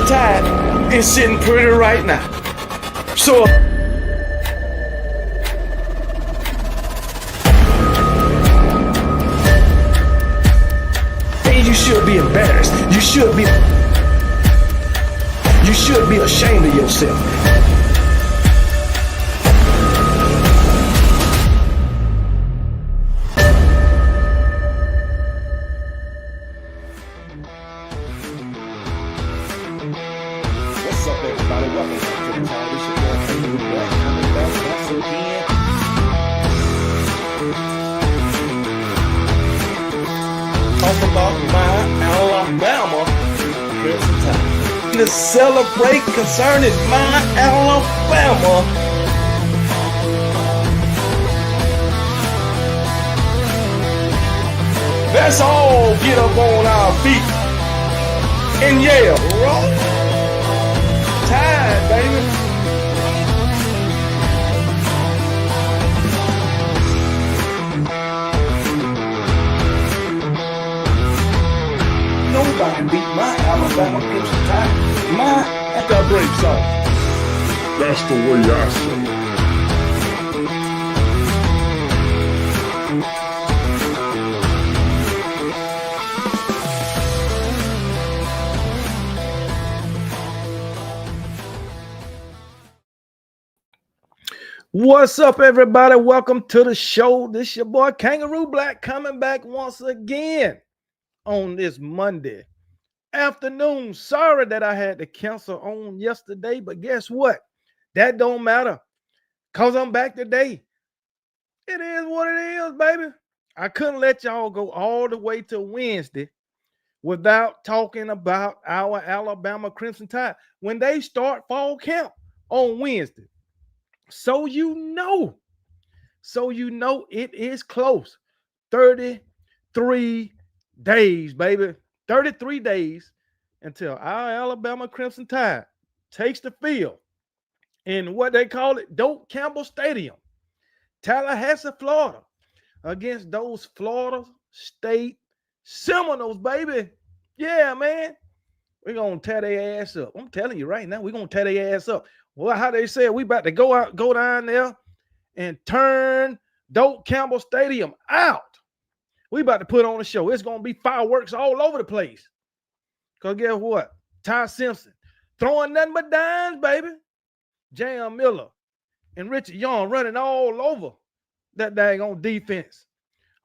Tide is sitting pretty right now. So you should be embarrassed. You should be ashamed of yourself. What's up, everybody? Welcome back to the channel. This is your boy Kangaroo Black coming back once again. Talk about my Alabama Crimson Tide. To celebrate concerning my Alabama. Let's all get up on our feet and yell, roll Tide, baby. Nobody beat my Alabama Crimson Tide. My that break song. That's the way I say it. What's up, everybody? Welcome to the show. This your boy Kangaroo Black coming back once again on this Monday afternoon. Sorry that I had to cancel on yesterday, but guess what? That don't matter because I'm back today. It is what it is, baby. I couldn't let y'all go all the way to Wednesday without talking about our Alabama Crimson Tide when they start fall camp on Wednesday. So you know it is close. 33 days, baby. 33 days until our Alabama Crimson Tide takes the field in what they call it, Doak Campbell Stadium, Tallahassee, Florida, against those Florida State Seminoles, baby. Yeah, man. We're going to tear their ass up. I'm telling you right now, we're going to tear their ass up. Well, how they said, we about to go down there and turn Doak Campbell Stadium out. We about to put on a show. It's going to be fireworks all over the place. Because guess what? Ty Simpson throwing nothing but dimes, baby. J.M. Miller and Richard Young running all over that daggone defense.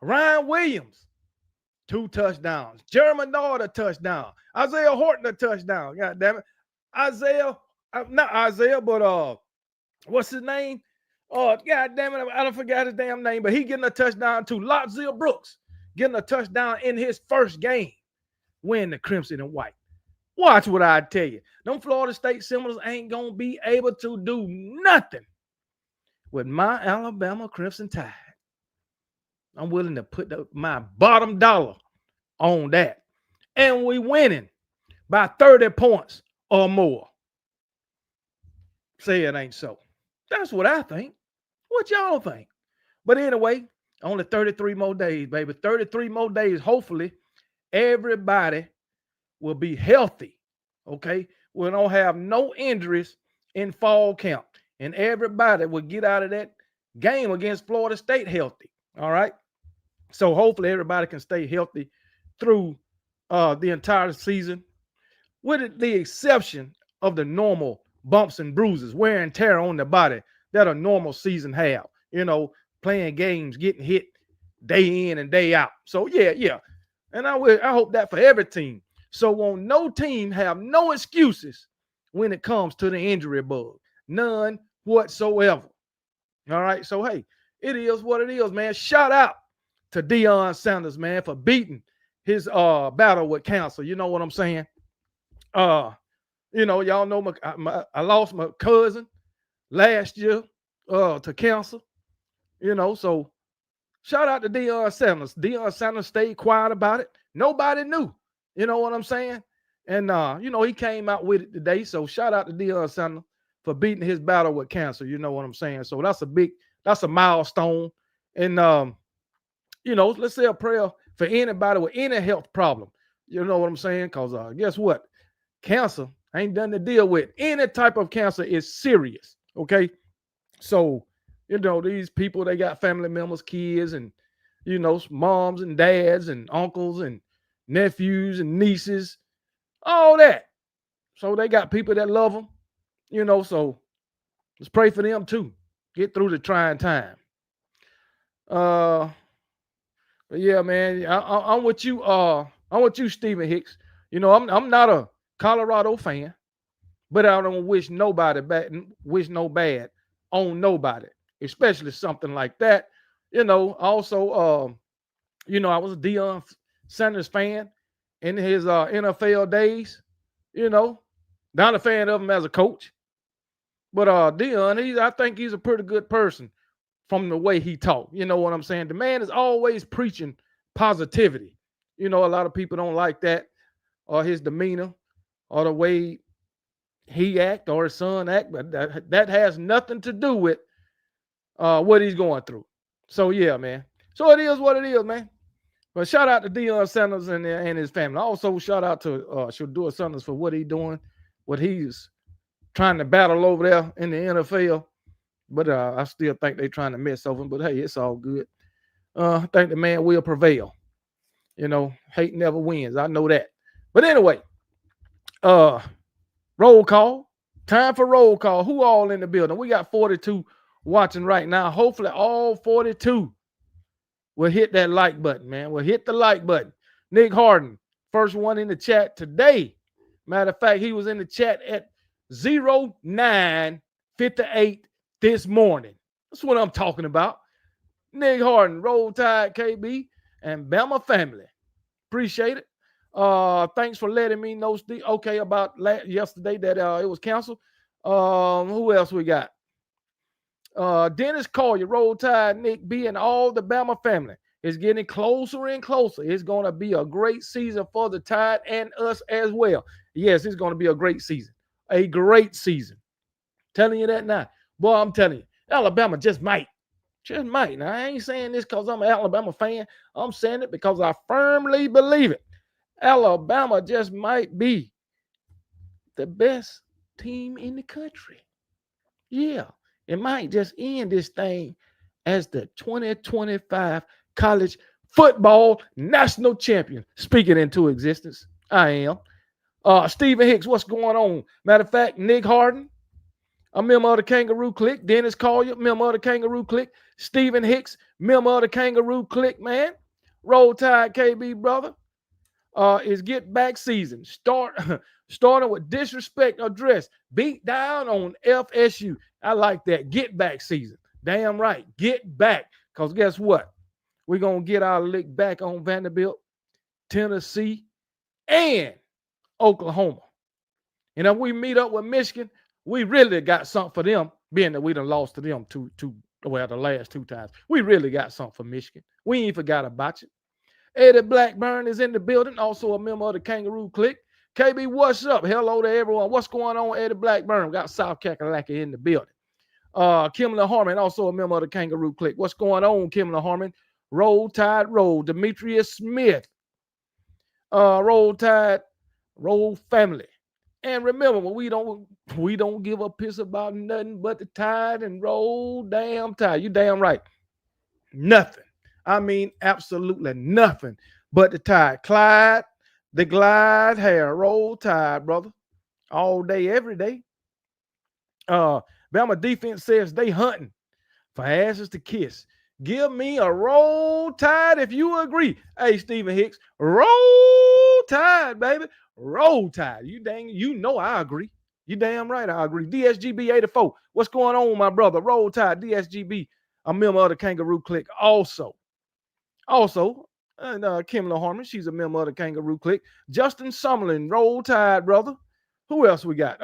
Ryan Williams, 2 touchdowns. Jeremy Nard, a touchdown. Isaiah Horton, a touchdown. God damn it. Not Isaiah, but what's his name? God damn it, I don't forget his damn name, but he getting a touchdown too. Lotzil Brooks getting a touchdown in his first game, wearing the crimson and white. Watch what I tell you. Them Florida State Seminoles ain't gonna be able to do nothing with my Alabama Crimson Tide. I'm willing to put my bottom dollar on that. And we winning by 30 points or more. Say it ain't so. That's what I think. What y'all think? But anyway, only 33 more days, baby. 33 more days. Hopefully, everybody will be healthy. Okay? We don't have no injuries in fall camp. And everybody will get out of that game against Florida State healthy. All right? So hopefully everybody can stay healthy through the entire season, with the exception of the normal bumps and bruises, wear and tear on the body that a normal season have, playing games, getting hit day in and day out. So yeah. And I hope that for every team. So won't no team have no excuses when it comes to the injury bug. None whatsoever. All right. So hey, it is what it is, man. Shout out to Deion Sanders, man, for beating his battle with cancer. You know what I'm saying? Y'all know I lost my cousin last year to cancer. So shout out to Deion Sanders. Deion Sanders stayed quiet about it. Nobody knew. You know what I'm saying? And he came out with it today. So shout out to Deion Sanders for beating his battle with cancer. You know what I'm saying? So that's a milestone. And let's say a prayer for anybody with any health problem. You know what I'm saying? Because guess what? Cancer Ain't nothing to deal with. Any type of cancer is serious. Okay. So, these people, they got family members, kids, and, moms and dads and uncles and nephews and nieces, all that. So they got people that love them, so let's pray for them too. Get through the trying time. But yeah, man, I'm with you. I'm with you, Stephen Hicks. I'm not a Colorado fan, but I don't wish nobody bad, wish no bad on nobody, especially something like that. Also, I was a Deion Sanders fan in his NFL days. Not a fan of him as a coach, but Deion, I think he's a pretty good person from the way he talked. You know what I'm saying? The man is always preaching positivity. A lot of people don't like that, or his demeanor, or the way he act or his son act, but that has nothing to do with what he's going through. So yeah, man. So it is what it is, man. But shout out to Deion Sanders and his family. Also shout out to Shoutout Sanders for what he's doing, what he's trying to battle over there in the NFL. But I still think they're trying to mess over him. But hey, it's all good. I think the man will prevail. Hate never wins. I know that. But anyway, roll call. Time for roll call. Who all in the building? We got 42 watching right now. Hopefully all 42 will hit that like button, man. We'll hit the like button. Nick Harden, first one in the chat today. Matter of fact, he was in the chat at 09:58 this morning. That's what I'm talking about. Nick Harden, Roll Tide, KB, and Bama family. Appreciate it. Thanks for letting me know, Steve. Okay, about yesterday that it was canceled. Who else we got? Dennis Collier, Roll Tide, Nick B, and all the Bama family. It's getting closer and closer. It's going to be a great season for the Tide and us as well. Yes, it's going to be a great season. A great season. Telling you that now. Boy, I'm telling you, Alabama just might. Just might. Now, I ain't saying this because I'm an Alabama fan. I'm saying it because I firmly believe it. Alabama just might be the best team in the country. Yeah. It might just end this thing as the 2025 college football national champion. Speaking into existence, I am. Stephen Hicks, what's going on? Matter of fact, Nick Harden, a member of the Kangaroo Clique. Dennis Collier, member of the Kangaroo Clique. Stephen Hicks, member of the Kangaroo Clique, man. Roll Tide, KB, brother. Is get back season. Starting with disrespect address. Beat down on FSU. I like that. Get back season. Damn right. Get back. Because guess what? We're going to get our lick back on Vanderbilt, Tennessee, and Oklahoma. And if we meet up with Michigan, we really got something for them, being that we done lost to them the last two times. We really got something for Michigan. We ain't forgot about you. Eddie Blackburn is in the building, also a member of the Kangaroo Clique. KB, what's up? Hello to everyone. What's going on, Eddie Blackburn? We got South Kakalaki in the building. Kimberly Harmon, also a member of the Kangaroo Clique. What's going on, Kimberly Harmon? Roll Tide, roll. Demetrius Smith. Roll Tide, roll family. And remember, we don't give a piss about nothing but the Tide and roll damn Tide. You damn right. Nothing. I mean, absolutely nothing but the Tide. Clyde, the glide hair, Roll Tide, brother. All day, every day. Bama defense says they hunting for asses to kiss. Give me a Roll Tide if you agree. Hey, Stephen Hicks, Roll Tide, baby. Roll Tide. You know I agree. You damn right I agree. DSGB 84. What's going on, my brother? Roll Tide, DSGB. A member of the Kangaroo Clique also. Kimberly Harmon, she's a member of the Kangaroo Clique. Justin Summerlin, Roll Tide, brother. Who else we got?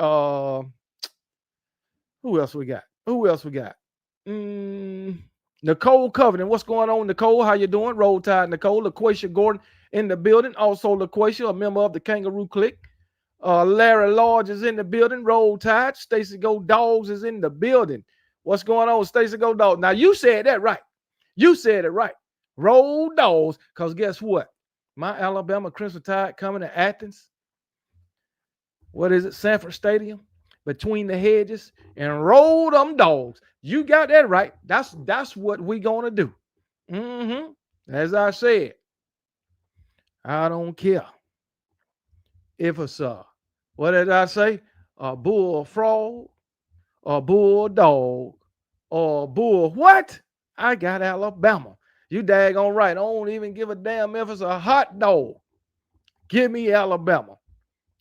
Nicole Covenant. What's going on, Nicole? How you doing? Roll Tide, Nicole. LaQuisha Gordon in the building. Also, LaQuisha, a member of the Kangaroo Clique. Larry Lodge is in the building. Roll Tide. Stacy Go Dogs is in the building. What's going on, Stacy Go Dogs? Now, you said that right. You said it right. Roll Dogs, because guess what? My Alabama Crimson Tide coming to Athens. what is it, Sanford Stadium, between the hedges, and roll them dogs. You got that right. That's what we gonna do. As I said, I don't care if it's what did I say? A bullfrog, a bulldog, or bull what? I got Alabama. You daggone right. I don't even give a damn if it's a hot dog. Give me Alabama.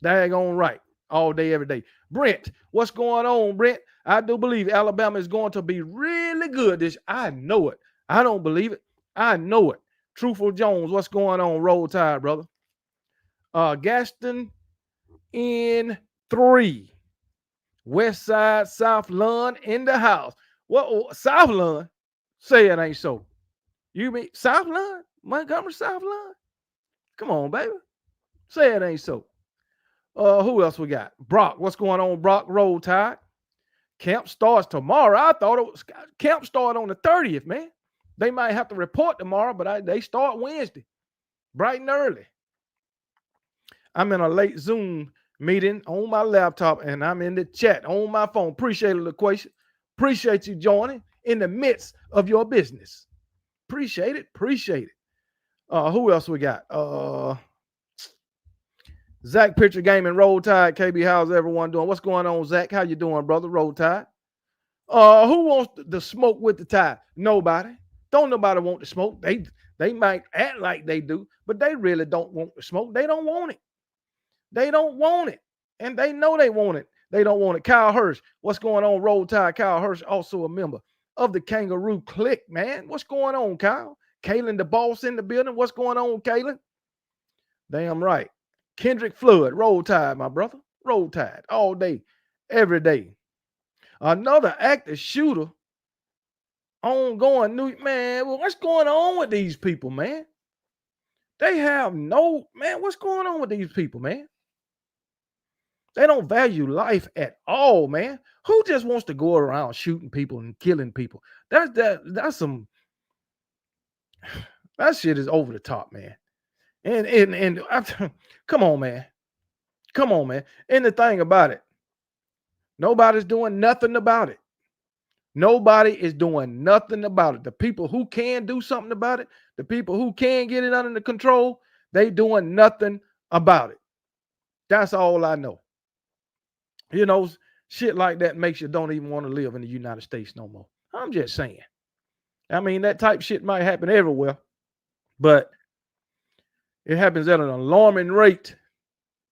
Daggone right. All day, every day. Brent, what's going on, Brent? I do believe Alabama is going to be really good this. I know it. I don't believe it. I know it. Truthful Jones, what's going on? Roll Tide, brother. Gaston in 3. West Side, South Lawn in the house. What South Lawn? Say it ain't so. You mean South Lawn? Montgomery South Lawn? Come on, baby. Say it ain't so. Who else we got? Brock. What's going on, Brock? Roll Tide. Camp starts tomorrow. I thought it was camp started on the 30th, man. They might have to report tomorrow, but they start Wednesday, bright and early. I'm in a late Zoom meeting on my laptop, and I'm in the chat on my phone. Appreciate it, LaQuisha. Appreciate you joining in the midst of your business. Appreciate it. Appreciate it. Who else we got? Zach Picture Gaming, Roll Tide. KB, how's everyone doing? What's going on, Zach? How you doing, brother? Roll Tide. Who wants the smoke with the Tide? Nobody. Don't nobody want the smoke. They might act like they do, but they really don't want the smoke. They don't want it. They don't want it. And they know they want it. They don't want it. Kyle Hirsch, what's going on? Roll Tide. Kyle Hirsch, also a member of the Kangaroo Clique, man. What's going on, Kyle? Kalen, the boss in the building. What's going on, Kalen? Damn right. Kendrick Flood, Roll Tide, my brother. Roll Tide all day, every day. Another active shooter ongoing new man. Well, what's going on with these people, man? They have no man. What's going on with these people, man? They don't value life at all, man. Who just wants to go around shooting people and killing people? That's some that shit is over the top, man. And come on, man. Come on, man. And the thing about it, nobody's doing nothing about it. Nobody is doing nothing about it. The people who can do something about it, the people who can get it under control, they doing nothing about it. That's all I know. You know, shit like that makes you don't even want to live in the United States no more. I'm just saying. I mean, that type shit might happen everywhere, but it happens at an alarming rate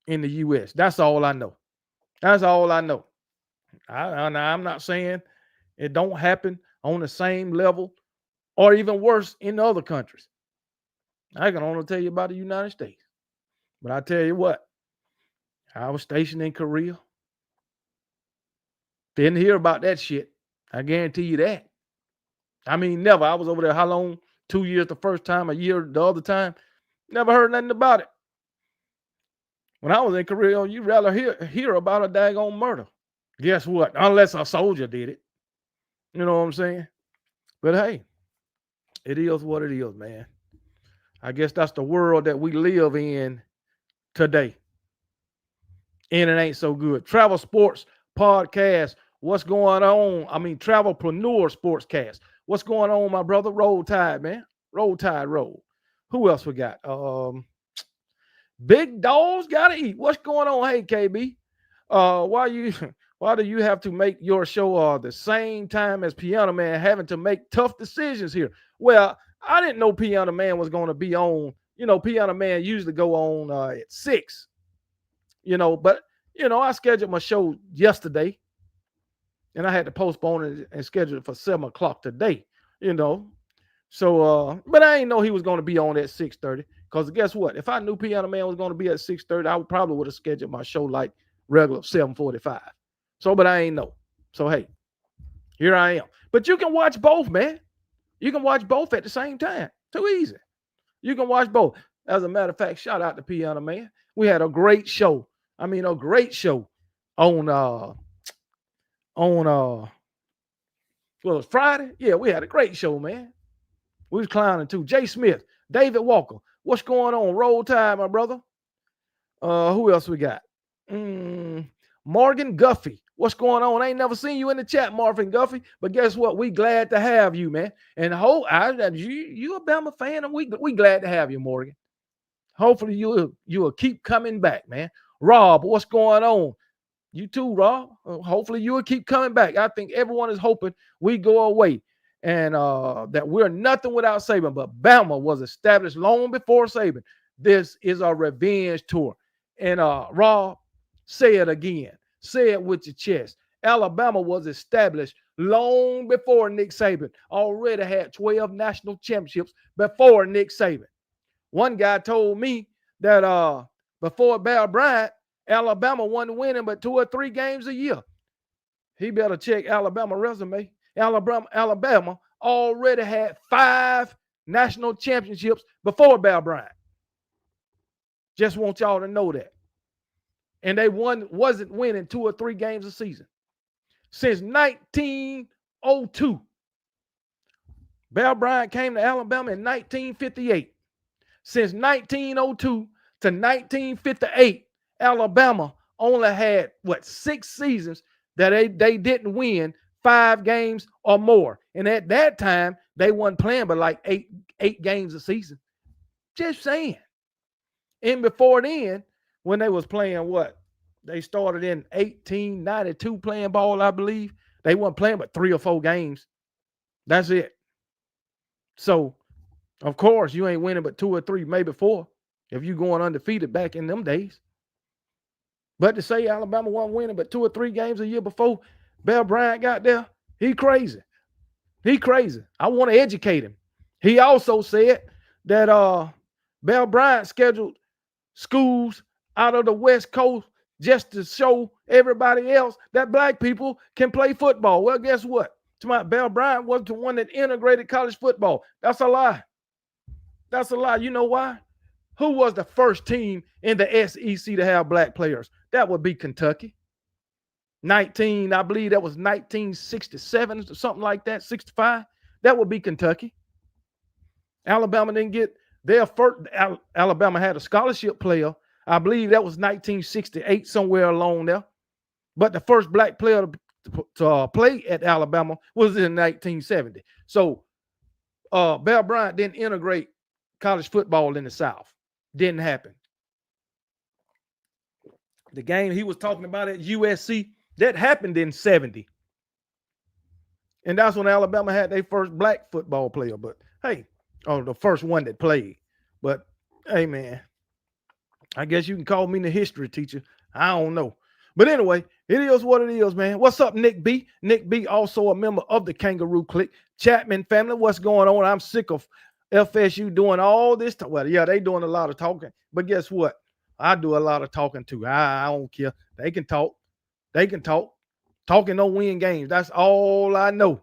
in the U.S. That's all I know. That's all I know. I'm not saying it don't happen on the same level or even worse in other countries. I can only tell you about the United States. But I tell you what, I was stationed in Korea. Didn't hear about that shit. I guarantee you that. I mean, never. I was over there how long? 2 years the first time, a year the other time. Never heard nothing about it. When I was in Korea, you'd rather hear about a daggone murder. Guess what? Unless a soldier did it. You know what I'm saying? But hey, it is what it is, man. I guess that's the world that we live in today. And it ain't so good. Travel Sports Podcast. What's going on? I mean, Travelpreneur Sportscast. What's going on, my brother? Roll Tide, man. Roll Tide, roll. Who else we got? Big dogs gotta eat. What's going on? Hey, KB. Why do you have to make your show the same time as Piano Man, having to make tough decisions here? Well, I didn't know Piano Man was going to be on. You know, Piano Man usually go on at 6. You know, but you know, I scheduled my show yesterday, and I had to postpone it and schedule it for 7 o'clock today. You know, so but I didn't know he was going to be on at 6:30. Because guess what? If I knew Piano Man was going to be at 6:30, I probably would have scheduled my show like regular 7:45. So, but I ain't know. So hey, here I am. But you can watch both, man. You can watch both at the same time. Too easy. You can watch both. As a matter of fact, shout out to Piano Man. We had a great show. I mean, a great show on well, it was Friday. Yeah, we had a great show, man. We was clowning too. Jay Smith, David Walker. What's going on? Roll Tide, my brother. Who else we got? Morgan Guffey. What's going on? I ain't never seen you in the chat, Marvin Guffey. But guess what? We glad to have you, man. And you a Bama fan, and we glad to have you, Morgan. Hopefully you'll keep coming back, man. Rob, what's going on? You too, Rob. Hopefully you will keep coming back. I think everyone is hoping we go away and that we're nothing without Saban. But Bama was established long before Saban. This is a revenge tour. And Rob, say it again. Say it with your chest. Alabama was established long before Nick Saban. Already had 12 national championships before Nick Saban. One guy told me that before Bear Bryant, Alabama wasn't winning but 2 or 3 games a year. He better check Alabama resume. Alabama already had 5 national championships before Bear Bryant. Just want y'all to know that. And they wasn't winning 2 or 3 games a season. Since 1902. Bear Bryant came to Alabama in 1958. Since 1902 to 1958, Alabama only had, 6 seasons that they didn't win 5 games or more. And at that time, they wasn't playing but like 8 games a season. Just saying. And before then, when they was playing they started in 1892 playing ball, I believe. They weren't playing but 3 or 4 games. That's it. So, of course, you ain't winning but 2 or 3, maybe 4, if you going undefeated back in them days. But to say Alabama wasn't winning but 2 or 3 games a year before Bear Bryant got there, he crazy. He crazy. I want to educate him. He also said that Bear Bryant scheduled schools out of the West Coast just to show everybody else that black people can play football. Well, guess what? Bear Bryant was the one that integrated college football. That's a lie. That's a lie. You know why? Who was the first team in the SEC to have black players? That would be Kentucky. I believe that was 1967 or something like that, 65. That would be Kentucky. Alabama didn't get their first. Alabama had a scholarship player. I believe that was 1968, somewhere along there. But the first black player to play at Alabama was in 1970. So Bear Bryant didn't integrate college football in the South. Didn't happen. The game he was talking about at USC, that happened in 70. And that's when Alabama had their first black football player. But hey, the first one that played. But hey, man, I guess you can call me the history teacher. I don't know. But anyway, it is what it is, man. What's up, Nick B? Nick B, also a member of the Kangaroo Clique. Chapman family, what's going on? I'm sick of FSU doing all this. Well, yeah, they doing a lot of talking. But guess what? I do a lot of talking too. I don't care. They can talk. They can talk. Talking don't win games. That's all I know.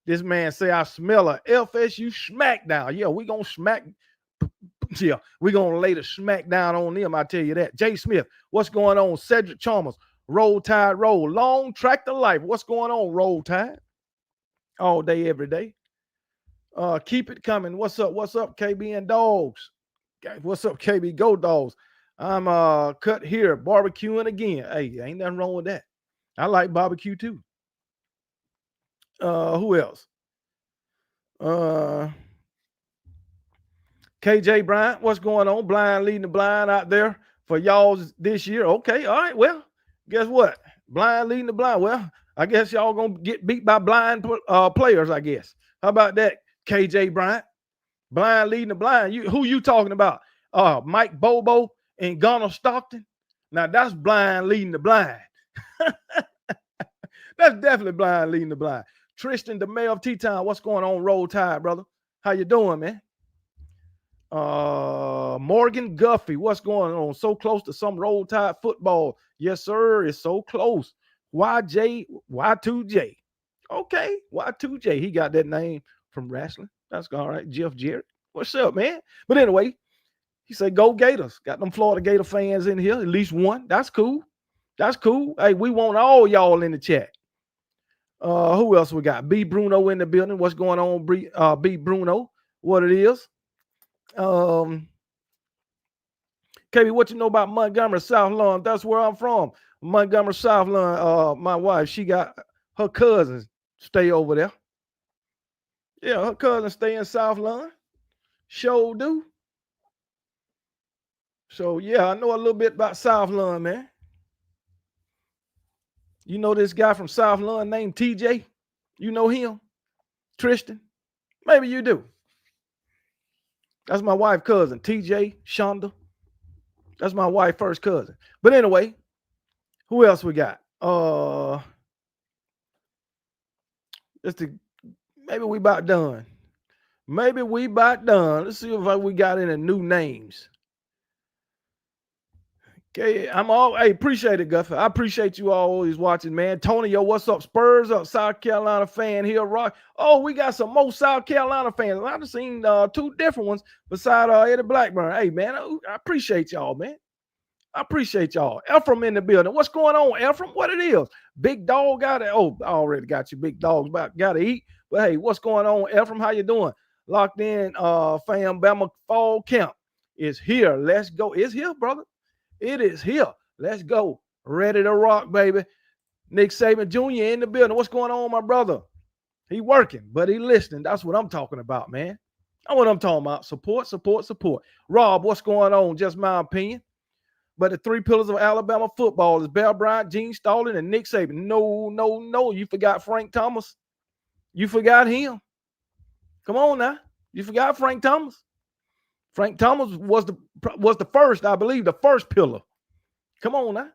This man say I smell a FSU smackdown. Yeah, we gonna smack. Yeah, we're going to lay the smack down on them, I tell you that. Jay Smith, what's going on? Cedric Chalmers, Roll Tide Roll. Long track to life. What's going on, Roll Tide? All day, every day. Keep it coming. What's up? What's up, KB and Dogs? What's up, KB? Go Dogs. I'm cut here, barbecuing again. Hey, ain't nothing wrong with that. I like barbecue too. Who else? KJ Bryant, what's going on? Blind leading the blind out there for y'all this year. Okay, all right. Well, guess what? Blind leading the blind. Well, I guess y'all gonna get beat by blind players, I guess. How about that, KJ Bryant? Blind leading the blind. Who you talking about? Mike Bobo and Gunnar Stockton. Now that's blind leading the blind. That's definitely blind leading the blind. Tristan, the mayor of T-Town, what's going on? Roll Tide, brother. How you doing, man? Morgan Guffey, what's going on? So close to some Roll Tide football. Yes, sir. It's so close. Y2J. Okay, Y2J. He got that name from wrestling. That's all right. Jeff Jarrett. What's up, man? But anyway, he said, go Gators. Got them Florida Gator fans in here. At least one. That's cool. That's cool. Hey, we want all y'all in the chat. Who else we got? B Bruno in the building. What's going on, B Bruno? What it is? KB, what you know about Montgomery, South Lawn? That's where I'm from. Montgomery, South Lawn. My wife, she got her cousins stay over there. Yeah, her cousins stay in South Lawn. Sure do. So, yeah, I know a little bit about South Lawn, man. You know this guy from South Lawn named TJ? You know him? Tristan? Maybe you do. That's my wife's cousin, TJ, Shonda. That's my wife's first cousin. But anyway, who else we got? Maybe we about done. Let's see if we got any new names. Okay, hey, appreciate it, Guffey. I appreciate you always watching, man. Tony, yo, what's up? Spurs up, South Carolina fan here, Rock. Oh, we got some more South Carolina fans. I've seen two different ones beside Eddie Blackburn. Hey, man, I appreciate y'all, man. I appreciate y'all. Ephraim in the building. What's going on, Ephraim? What it is? Big dog got it. Oh, I already got you. Big dogs got to eat. But hey, what's going on, Ephraim? How you doing? Locked in, fam. Bama fall camp is here. Let's go. It's here, brother. It is here. Let's go. Ready to rock, baby. Nick Saban Jr. in the building. What's going on, my brother? He working, but he listening. That's what I'm talking about, man. That's what I'm talking about. Support, support, support. Rob, what's going on? Just my opinion. But the three pillars of Alabama football is Bear Bryant, Gene Stallings, and Nick Saban. No. You forgot Frank Thomas. You forgot him. Come on now. You forgot Frank Thomas. Frank Thomas was the first, I believe, the first pillar. Come on now.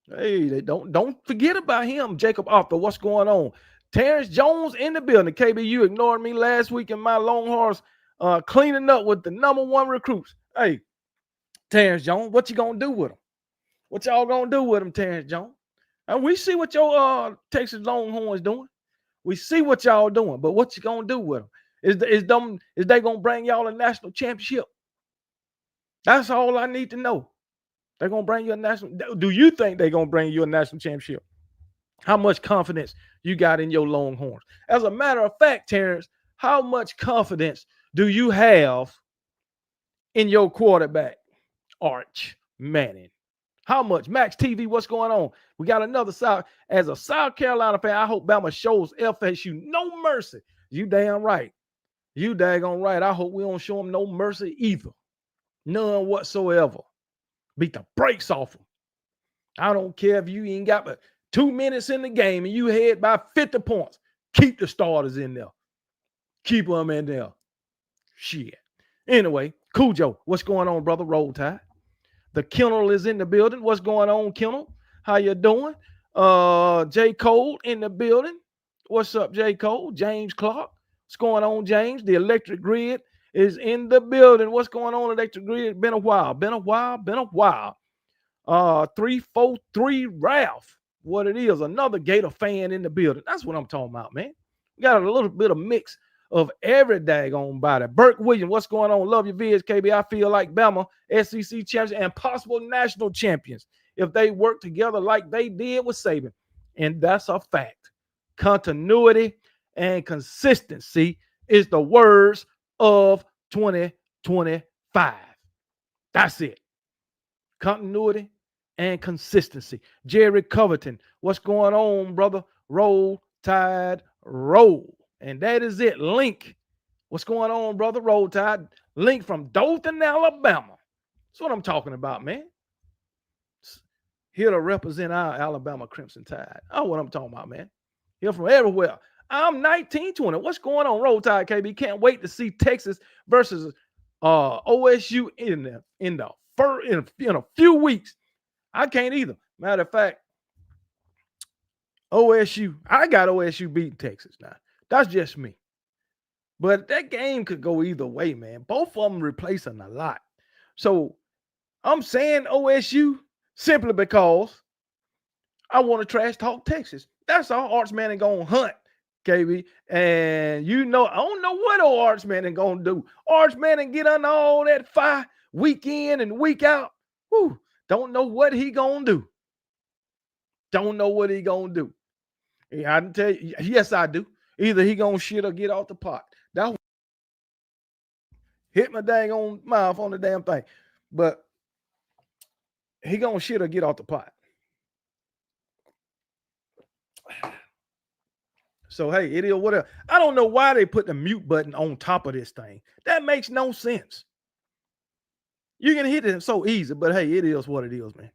Hey, don't forget about him. Jacob Arthur, what's going on? Terrence Jones in the building. KB, you ignored me last week in my Longhorns cleaning up with the #1 recruits. Hey, Terrence Jones, what you gonna do with him? What y'all gonna do with him, Terrence Jones? And we see what your Texas Longhorns doing. We see what y'all doing, but what you gonna do with them? Is they gonna bring y'all a national championship? That's all I need to know. They're gonna bring you a national. Do you think they're gonna bring you a national championship? How much confidence you got in your Longhorns? As a matter of fact, Terrence, how much confidence do you have in your quarterback, Arch Manning? How much? Max TV, what's going on? We got another South. As a South Carolina fan, I hope Bama shows FSU no mercy. You damn right. You daggone right. I hope we don't show them no mercy either. None whatsoever. Beat the brakes off them. I don't care if you ain't got but 2 minutes in the game and you head by 50 points. Keep the starters in there. Keep them in there. Shit. Anyway, Cujo, what's going on, brother? Roll Tide. The Kennel is in the building. What's going on, Kennel? How you doing? J. Cole in the building. What's up, J. Cole? James Clark. What's going on, James? The Electric Grid is in the building. What's going on, Electric Grid? Been a while. 343 Ralph. What it is, another Gator fan in the building. That's what I'm talking about, man. We got a little bit of mix of every daggone body. Burke Williams, what's going on? Love your vids, KB. I feel like Bama, SEC champions, and possible national champions if they work together like they did with Saban. And that's a fact. Continuity and consistency is the words of 2025. That's it. Continuity and consistency. Jerry Covington, what's going on, brother? Roll Tide, roll. And that is it. Link. What's going on, brother? Roll Tide. Link from Dothan, Alabama. That's what I'm talking about, man. Here to represent our Alabama Crimson Tide. Oh, what I'm talking about, man. Here from everywhere. I'm 1920. What's going on, Roll Tide, KB? Can't wait to see Texas versus OSU in a few weeks. I can't either. Matter of fact, OSU. I got OSU beating Texas now. That's just me. But that game could go either way, man. Both of them replacing a lot. So I'm saying OSU simply because I want to trash talk Texas. That's all. Arch Manning gonna hunt, KB. And you know, I don't know what old Arch Manning gonna do. Arch Manning get on all that fire week in and week out. Whew, don't know what he gonna do. Don't know what he gonna do. Yeah, I can tell you, yes, I do. Either he gonna shit or get off the pot. That hit my dang on mouth on the damn thing. but he gonna shit or get off the pot. So hey, it is whatever. I don't know why they put the mute button on top of this thing. That makes no sense. You can hit it so easy, but hey, it is what it is, man.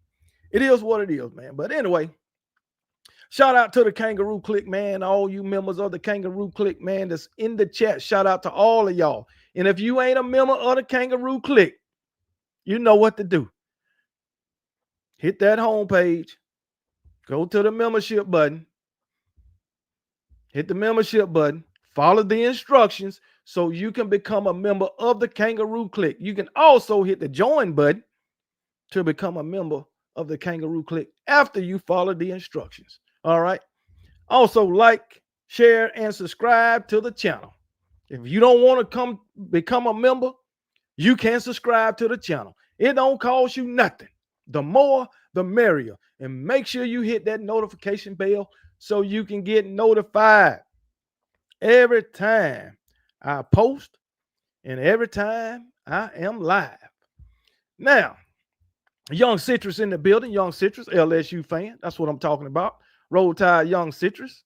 It is what it is, man. But anyway, shout out to the Kangaroo Click, man. All you members of the Kangaroo Click, man, that's in the chat. Shout out to all of y'all. And if you ain't a member of the Kangaroo Click, you know what to do. Hit that homepage. Go to the membership button. Hit the membership button. Follow the instructions so you can become a member of the Kangaroo Click. You can also hit the join button to become a member of the Kangaroo Click after you follow the instructions. All right. Also, like, share, and subscribe to the channel. If you don't want to come become a member, you can subscribe to the channel. It don't cost you nothing. The more, the merrier. And make sure you hit that notification bell so you can get notified every time I post and every time I am live. Now, Young Citrus in the building. Young Citrus, LSU fan. That's what I'm talking about. Roll Tide Young Citrus.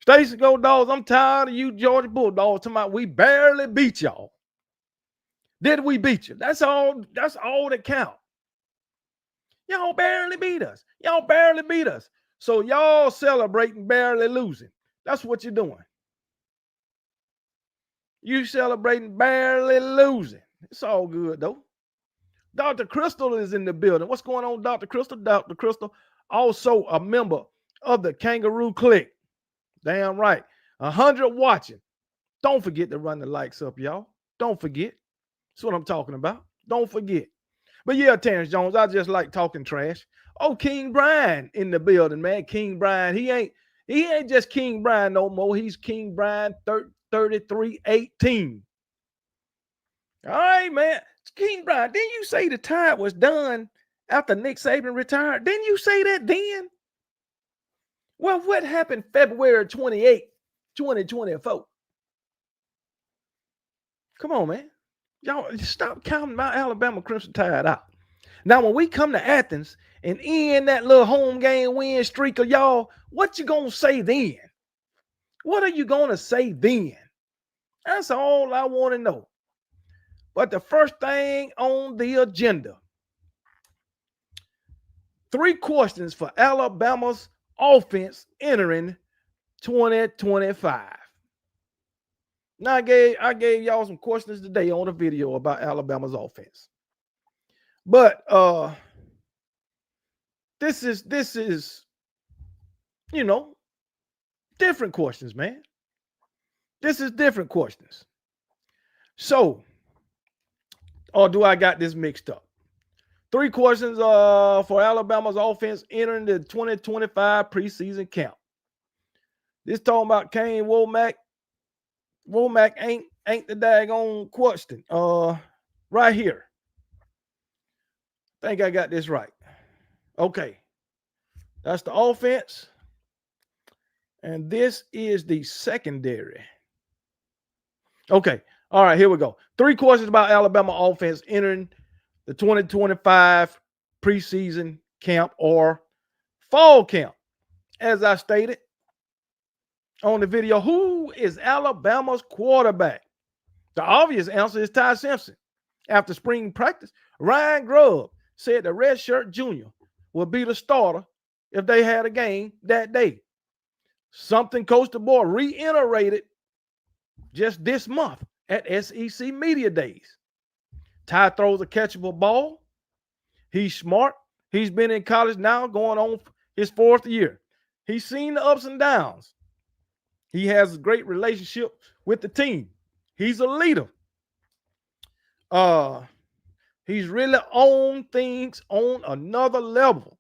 Stacy Go Dogs, I'm tired of you Georgia Bulldogs talking about we barely beat y'all. Did we beat you? That's all that counts. Y'all barely beat us. Y'all barely beat us. So y'all celebrating barely losing. That's what you're doing. You celebrating barely losing. It's all good, though. Dr. Crystal is in the building. What's going on, Dr. Crystal? Dr. Crystal, also a member of the Kangaroo Click. Damn right. 100 watching. Don't forget to run the likes up, y'all. Don't forget. That's what I'm talking about. Don't forget. But yeah, Terrence Jones, I just like talking trash. Oh, King Brian in the building, man. King Brian. He ain't just King Brian no more. He's King Brian 3318. All right, man. King Brian, didn't you say the Tide was done after Nick Saban retired? Didn't you say that then? Well, what happened February 28, 2024? Come on, man. Y'all stop counting my Alabama Crimson Tide out. Now, when we come to Athens and end that little home game win streak of y'all, what you gonna say then? What are you gonna say then? That's all I want to know. But the first thing on the agenda, 3 questions for Alabama's offense entering 2025. Now, I gave y'all some questions today on the video about Alabama's offense. But this is, you know, different questions, man. This is different questions. So, or do I got this mixed up? 3 questions for Alabama's offense entering the 2025 preseason camp. This talking about Kane Womack. Womack ain't the daggone question. Right here. I think I got this right. Okay. That's the offense. And this is the secondary. Okay. All right, here we go. 3 questions about Alabama offense entering the 2025 preseason camp or fall camp. As I stated on the video, who is Alabama's quarterback? The obvious answer is Ty Simpson. After spring practice, Ryan Grubb said the redshirt junior would be the starter if they had a game that day. Something Coach DeBoer reiterated just this month at SEC Media Days. Ty throws a catchable ball. He's smart. He's been in college now going on his 4th year. He's seen the ups and downs. He has a great relationship with the team. He's a leader. He's really on things on another level.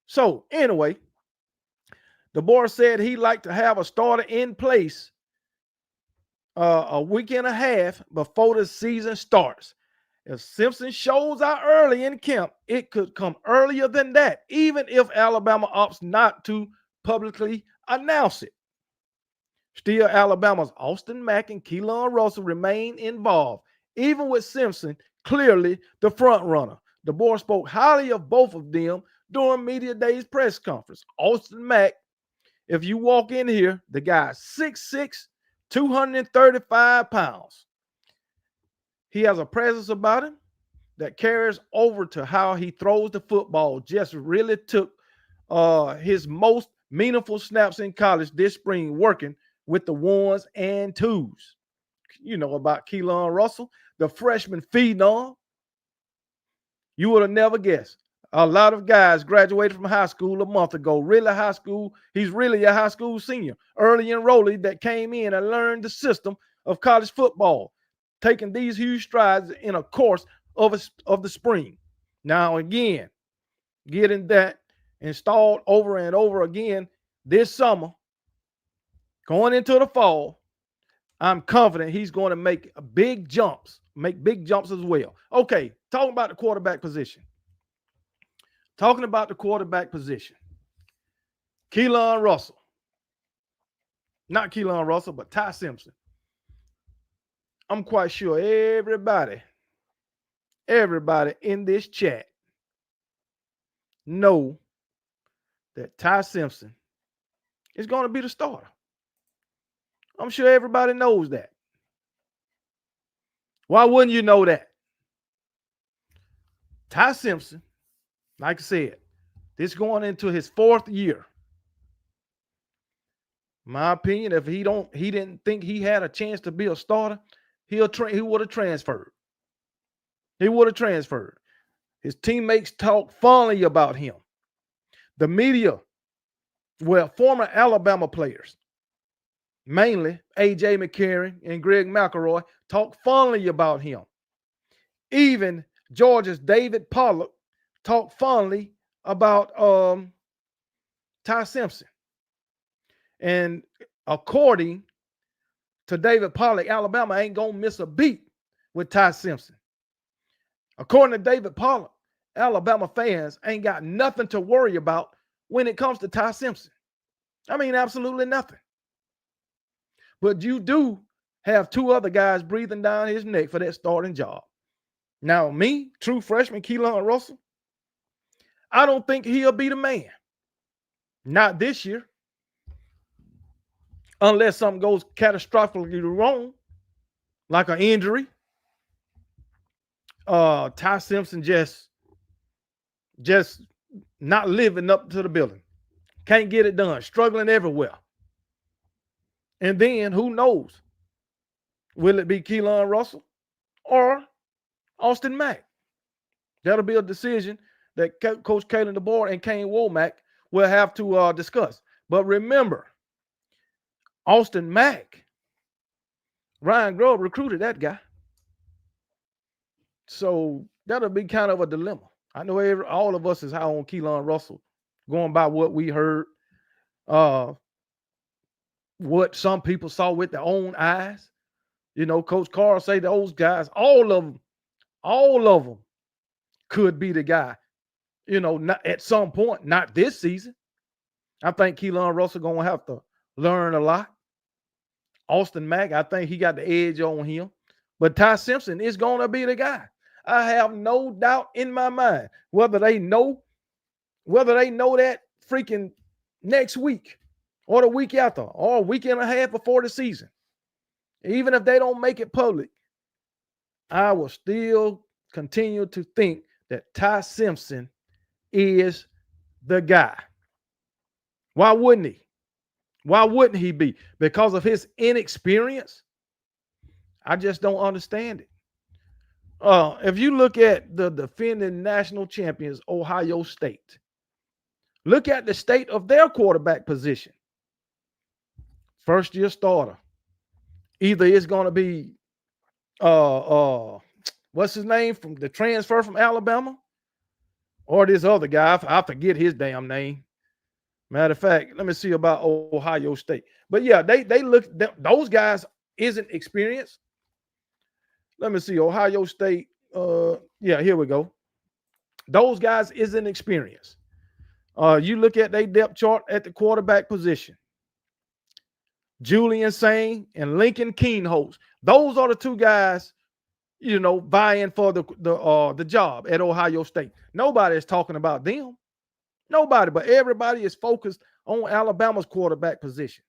So anyway, DeBoer said he'd like to have a starter in place a week and a half before the season starts. If Simpson shows out early in camp, it could come earlier than that, even if Alabama opts not to publicly announce it. Still, Alabama's Austin Mack and Keelan Russell remain involved. Even with Simpson clearly the front runner. The board spoke highly of both of them during media day's press conference. Austin Mack, if you walk in here, the guy's 6'6", 235 pounds. He has a presence about him that carries over to how he throws the football. Just really took his most meaningful snaps in college this spring working with the ones and twos. You know about Keelan Russell, the freshman phenom. You would have never guessed. A lot of guys graduated from high school a month ago. Really high school. He's really a high school senior. Early enrollee that came in and learned the system of college football, taking these huge strides in a course of the spring. Now, again, getting that installed over and over again this summer, going into the fall, I'm confident he's going to make big jumps as well. Okay, talking about the quarterback position. Keelan Russell. Not Keelan Russell, but Ty Simpson. I'm quite sure everybody in this chat know that Ty Simpson is going to be the starter. I'm sure everybody knows that. Why wouldn't you know that? Ty Simpson, like I said, this going into his 4th year. My opinion, if he didn't think he had a chance to be a starter, he would have transferred. His teammates talk fondly about him. The media, former Alabama players, mainly A.J. McCarron and Greg McElroy, talk fondly about him. Even Georgia's David Pollack talked fondly about Ty Simpson. And according to David Pollack, Alabama ain't going to miss a beat with Ty Simpson. According to David Pollack, Alabama fans ain't got nothing to worry about when it comes to Ty Simpson. I mean, absolutely nothing. But you do have 2 other guys breathing down his neck for that starting job. Now, me, true freshman Keelan Russell, I don't think he'll be the man. Not this year. Unless something goes catastrophically wrong, like an injury. Ty Simpson just not living up to the building. Can't get it done. Struggling everywhere. And then, who knows? Will it be Keelan Russell or Austin Mack? That'll be a decision that Coach Kalen DeBoer and Kane Womack will have to discuss. But remember, Austin Mack, Ryan Grove recruited that guy. So that'll be kind of a dilemma. I know all of us is high on Keelan Russell, going by what we heard, what some people saw with their own eyes. You know, Coach Carl say those guys, all of them could be the guy. You know, not at some point, not this season. I think Keelan Russell going to have to learn a lot. Austin Mack, I think he got the edge on him. But Ty Simpson is going to be the guy. I have no doubt in my mind whether they know that freaking next week or the week after or a week and a half before the season. Even if they don't make it public, I will still continue to think that Ty Simpson is the guy. Why wouldn't he? Why wouldn't he be? Because of his inexperience? I just don't understand it. If you look at the defending national champions, Ohio State, look at the state of their quarterback position. First year starter. Either it's going to be what's his name from the transfer from Alabama, or this other guy. I forget his damn name. Matter of fact, let me see about Ohio State. But yeah, they look, those guys isn't experienced. Let me see, Ohio State. Yeah, here we go. Those guys isn't experienced. You look at their depth chart at the quarterback position. Julian Sain and Lincoln Keenholz. Those are the 2 guys, vying for the job at Ohio State. Nobody is talking about them. Nobody, but everybody is focused on Alabama's quarterback position.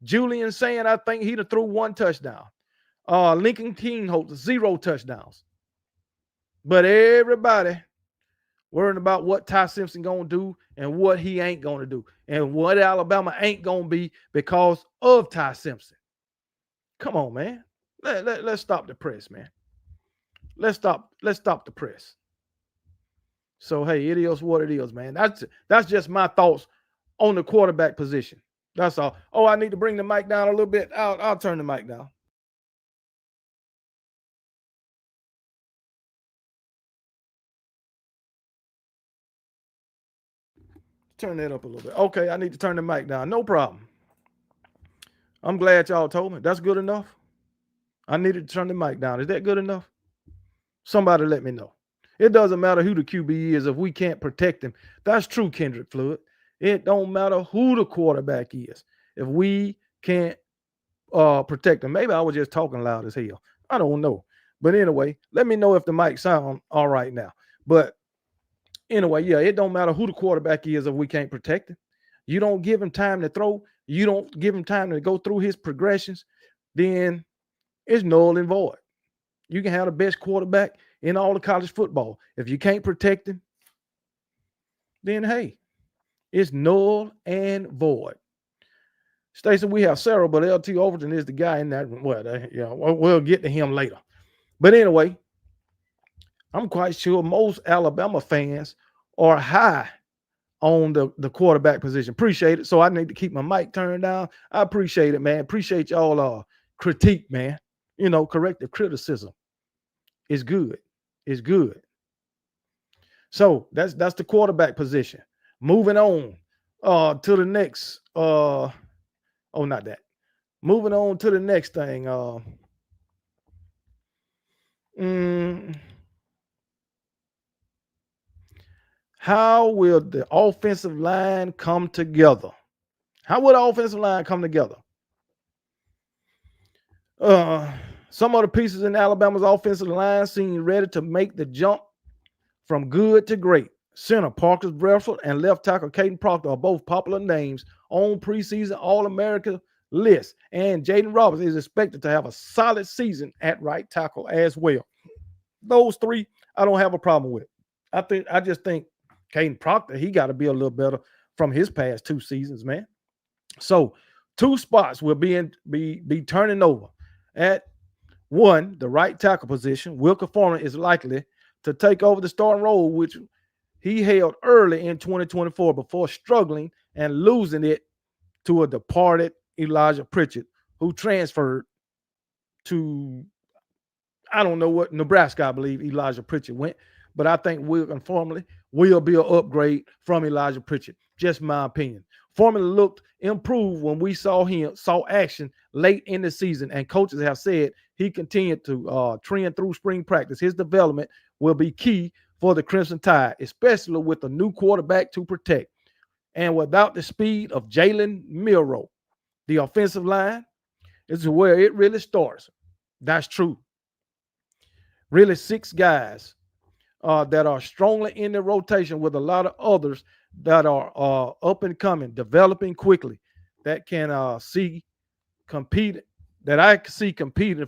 Julian saying, I think he threw 1 touchdown. Lincoln Kingholtz, 0 touchdowns. But everybody worrying about what Ty Simpson gonna do and what he ain't gonna do, and what Alabama ain't gonna be because of Ty Simpson. Come on, man. Let's stop the press, man. Let's stop the press. So hey, it is what it is, man. That's just my thoughts on the quarterback position. That's all. Oh, I need to bring the mic down a little bit. I'll turn the mic down. Turn that up a little bit. Okay, I need to turn the mic down. No problem. I'm glad y'all told me. That's good enough. I needed to turn the mic down. Is that good enough? Somebody let me know. It doesn't matter who the QB is if we can't protect him. That's true, Kendrick Fluid. It don't matter who the quarterback is if we can't protect him. Maybe I was just talking loud as hell. I don't know. But anyway, let me know if the mic sound all right now. But anyway, yeah, it don't matter who the quarterback is if we can't protect him. You don't give him time to throw. You don't give him time to go through his progressions. Then it's null and void. You can have the best quarterback in all of college football. If you can't protect him, then hey, it's null and void. Stacey, we have Sarah, but LT Overton is the guy in that. Well, we'll get to him later. But anyway, I'm quite sure most Alabama fans are high on the quarterback position. Appreciate it. So I need to keep my mic turned down. I appreciate it, man. Appreciate y'all critique, man. Corrective criticism is good. It's good. So that's the quarterback position. Moving on to the next. Not that. Moving on to the next thing. How will the offensive line come together? How will the offensive line come together? Some of the pieces in Alabama's offensive line seem ready to make the jump from good to great. Center Parker Bradford and left tackle Caden Proctor are both popular names on preseason All-America list, and Jaden Roberts is expected to have a solid season at right tackle as well. Those three, I don't have a problem with. I just think Caden Proctor, he got to be a little better from his past 2 seasons, man. So 2 spots will be turning over. At 1, the right tackle position, Wilker Foreman is likely to take over the starting role, which he held early in 2024 before struggling and losing it to a departed Elijah Pritchett, who transferred to, I don't know what, Nebraska, I believe Elijah Pritchett went. But I think Wilker Foreman will be an upgrade from Elijah Pritchett. Just my opinion. Foreman looked improved when we saw action late in the season, and coaches have said he continued to trend through spring practice. His development will be key for the Crimson Tide, especially with a new quarterback to protect. And without the speed of Jalen Milroe, the offensive line is where it really starts. That's true. Really 6 guys that are strongly in the rotation with a lot of others that are up and coming, developing quickly, that can I see competing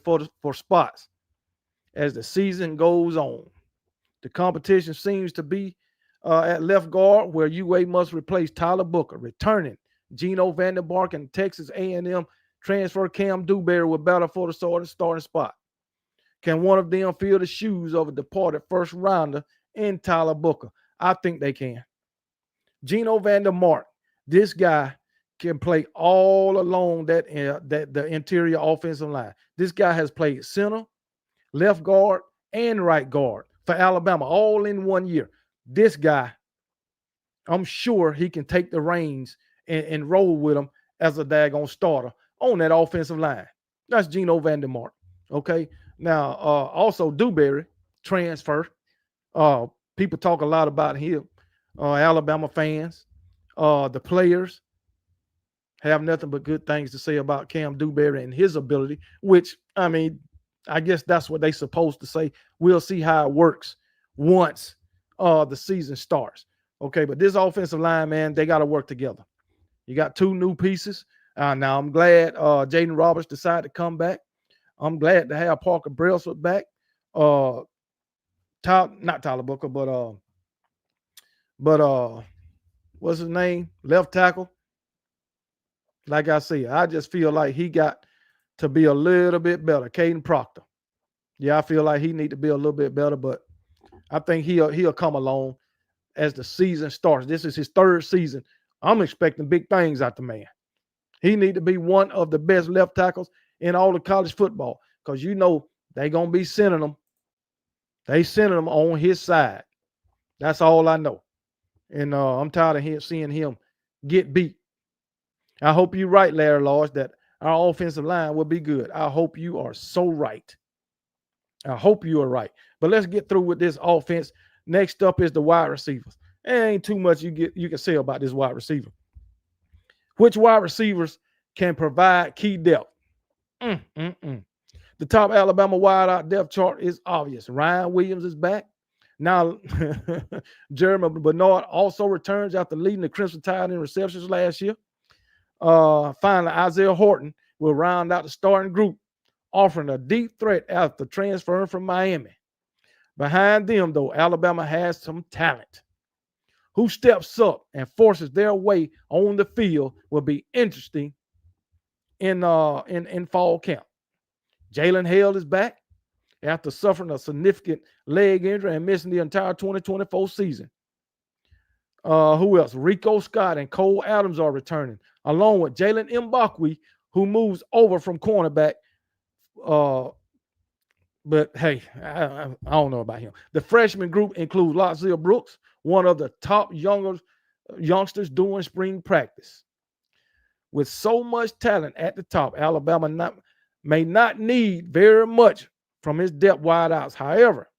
for spots as the season goes on. The competition seems to be at left guard, where UA must replace Tyler Booker. Returning Geno Vanderbark and Texas A&M transfer Cam Dewberry will battle for the starting spot. Can one of them fill the shoes of a departed first rounder in Tyler Booker? I think they can. Geno Vandermark, this guy can play all along the interior offensive line. This guy has played center, left guard, and right guard for Alabama all in 1 year. This guy, I'm sure he can take the reins and roll with him as a daggone starter on that offensive line. That's Geno Vandermark. Okay. Now, also Dewberry, transfer. People talk a lot about him. Alabama fans, the players have nothing but good things to say about Cam Dewberry and his ability, which, I mean, I guess that's what they supposed to say. We'll see how it works once the season starts. Okay, but this offensive line, man, they got to work together. You got two new pieces. Now I'm glad Jaden Roberts decided to come back. I'm glad to have Parker Brailsford back. Not Tyler Booker, but what's his name? Left tackle. Like I said, I just feel like he got to be a little bit better. Caden Proctor. Yeah, I feel like he need to be a little bit better, but I think he'll come along as the season starts. This is his third season. I'm expecting big things out the man. He need to be one of the best left tackles in all of college football because you know they gonna be sending them. They sending them on his side. That's all I know. And I'm tired of seeing him get beat. I hope you're right, Larry Lodge, that our offensive line will be good. I hope you are so right. I hope you are right. But let's get through with this offense. Next up is the wide receivers. There ain't too much you can say about this wide receiver. Which wide receivers can provide key depth? The top Alabama wideout depth chart is obvious. Ryan Williams is back. Now, Jeremy Bernard also returns after leading the Crimson Tide in receptions last year. Finally, Isaiah Horton will round out the starting group, offering a deep threat after transferring from Miami. Behind them, though, Alabama has some talent. Who steps up and forces their way on the field will be interesting in fall camp. Jalen Hale is back after suffering a significant leg injury and missing the entire 2024 season. Who else? Rico Scott and Cole Adams are returning, along with Jalen Mbakwe, who moves over from cornerback. But hey, I don't know about him. The freshman group includes Lotzil Brooks, one of the top youngsters doing spring practice. With so much talent at the top, Alabama may not need very much from his depth wideouts. However,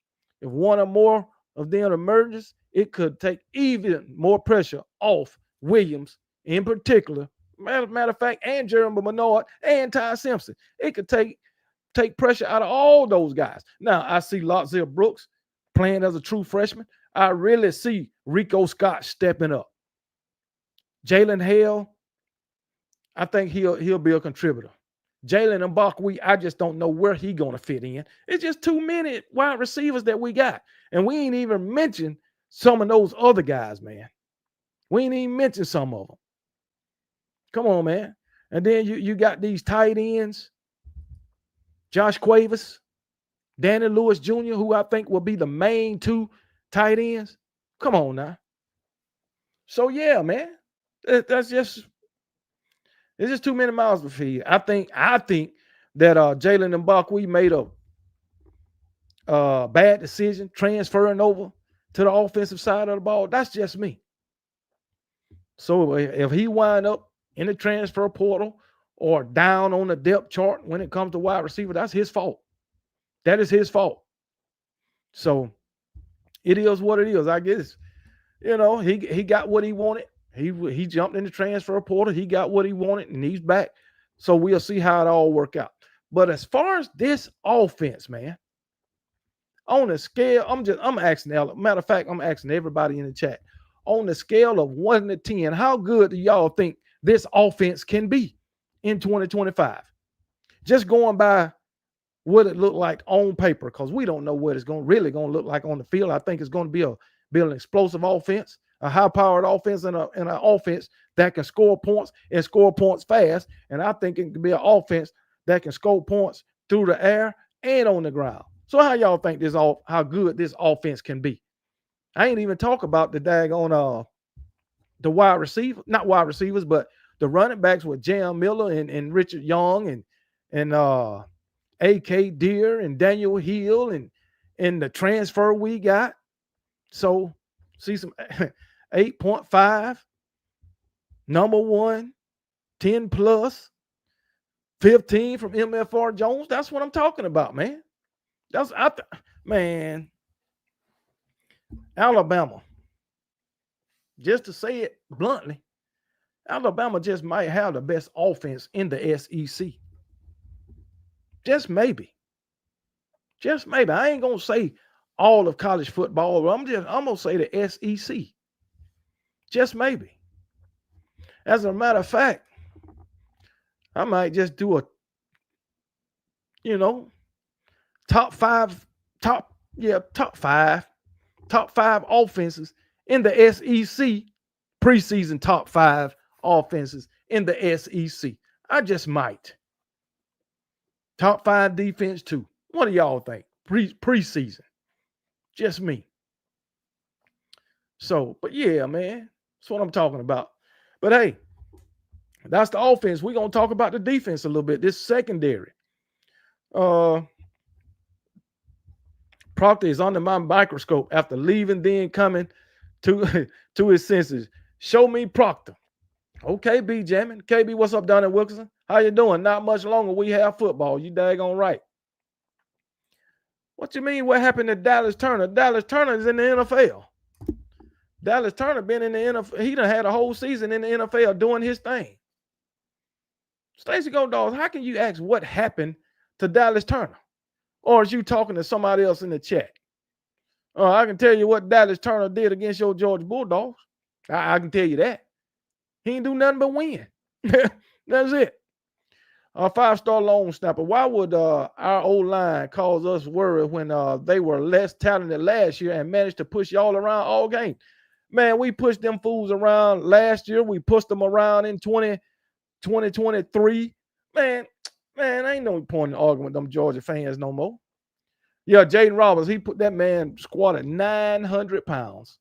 if one or more of them emerges, it could take even more pressure off Williams in particular. Matter of fact, and Jeremy Bernard and Ty Simpson. It could take pressure out of all those guys. Now, I see Lotzil Brooks playing as a true freshman. I really see Rico Scott stepping up. Jalen Hale, I think he'll be a contributor. Jalen Mbakwe, I just don't know where he's going to fit in. It's just too many wide receivers that we got. And we ain't even mentioned some of those other guys, man. We ain't even mentioned some of them. Come on, man. And then you got these tight ends. Josh Cuevas, Danny Lewis Jr., who I think will be the main two tight ends. Come on now. So, yeah, man. It's just too many miles to feed. I think that Jalen Mbakwe made a bad decision transferring over to the offensive side of the ball. That's just me. So if he wind up in the transfer portal or down on the depth chart when it comes to wide receiver, that's his fault. That is his fault. So it is what it is. I guess, he got what he wanted. He jumped in the transfer portal. He got what he wanted, and he's back. So we'll see how it all work out. But as far as this offense, man, on the scale, I'm asking, matter of fact, I'm asking everybody in the chat, on the scale of 1 to 10, how good do y'all think this offense can be in 2025? Just going by what it looked like on paper, because we don't know what it's really going to look like on the field. I think it's going to be an explosive offense, a high-powered offense, and an offense that can score points and score points fast. And I think it can be an offense that can score points through the air and on the ground. So how y'all think how good this offense can be? I ain't even talk about the daggone the wide receiver, not wide receivers, but the running backs with Jam Miller and Richard Young and A.K. Deere and Daniel Hill and the transfer we got. So see some 8.5, number 1, 10 plus, 15 from MFR Jones. That's what I'm talking about, man. Man, Alabama, just to say it bluntly, Alabama just might have the best offense in the SEC. Just maybe. Just maybe. I ain't gonna say all of college football, but I'm gonna say the SEC. Just maybe. As a matter of fact, I might just do a, you know, top five, top five offenses in the SEC, preseason top five offenses in the SEC. I just might. Top five defense too. What do y'all think? Preseason. Just me. So, but yeah, man, that's what I'm talking about. But hey, that's the offense. We're gonna talk about the defense a little bit. This secondary. Proctor is under my microscope after leaving, then coming to to his senses. Show me Proctor. Okay, B jamming. KB, what's up down at Wilkinson? How you doing? Not much longer. We have football. You daggone right. What you mean? What happened to Dallas Turner? Dallas Turner is in the NFL. Dallas Turner been in the NFL. He done had a whole season in the NFL doing his thing. Stacey Go Dogs, how can you ask what happened to Dallas Turner? Or is you talking to somebody else in the chat? I can tell you what Dallas Turner did against your Georgia Bulldogs. I can tell you that. He ain't do nothing but win. That's it. A 5-star long snapper. Why would our old line cause us worry when they were less talented last year and managed to push y'all around all game? Man, we pushed them fools around last year. We pushed them around in 2023. Man, ain't no point in arguing with them Georgia fans no more. Yeah, Jaden Roberts, he put that man squatted 900 pounds.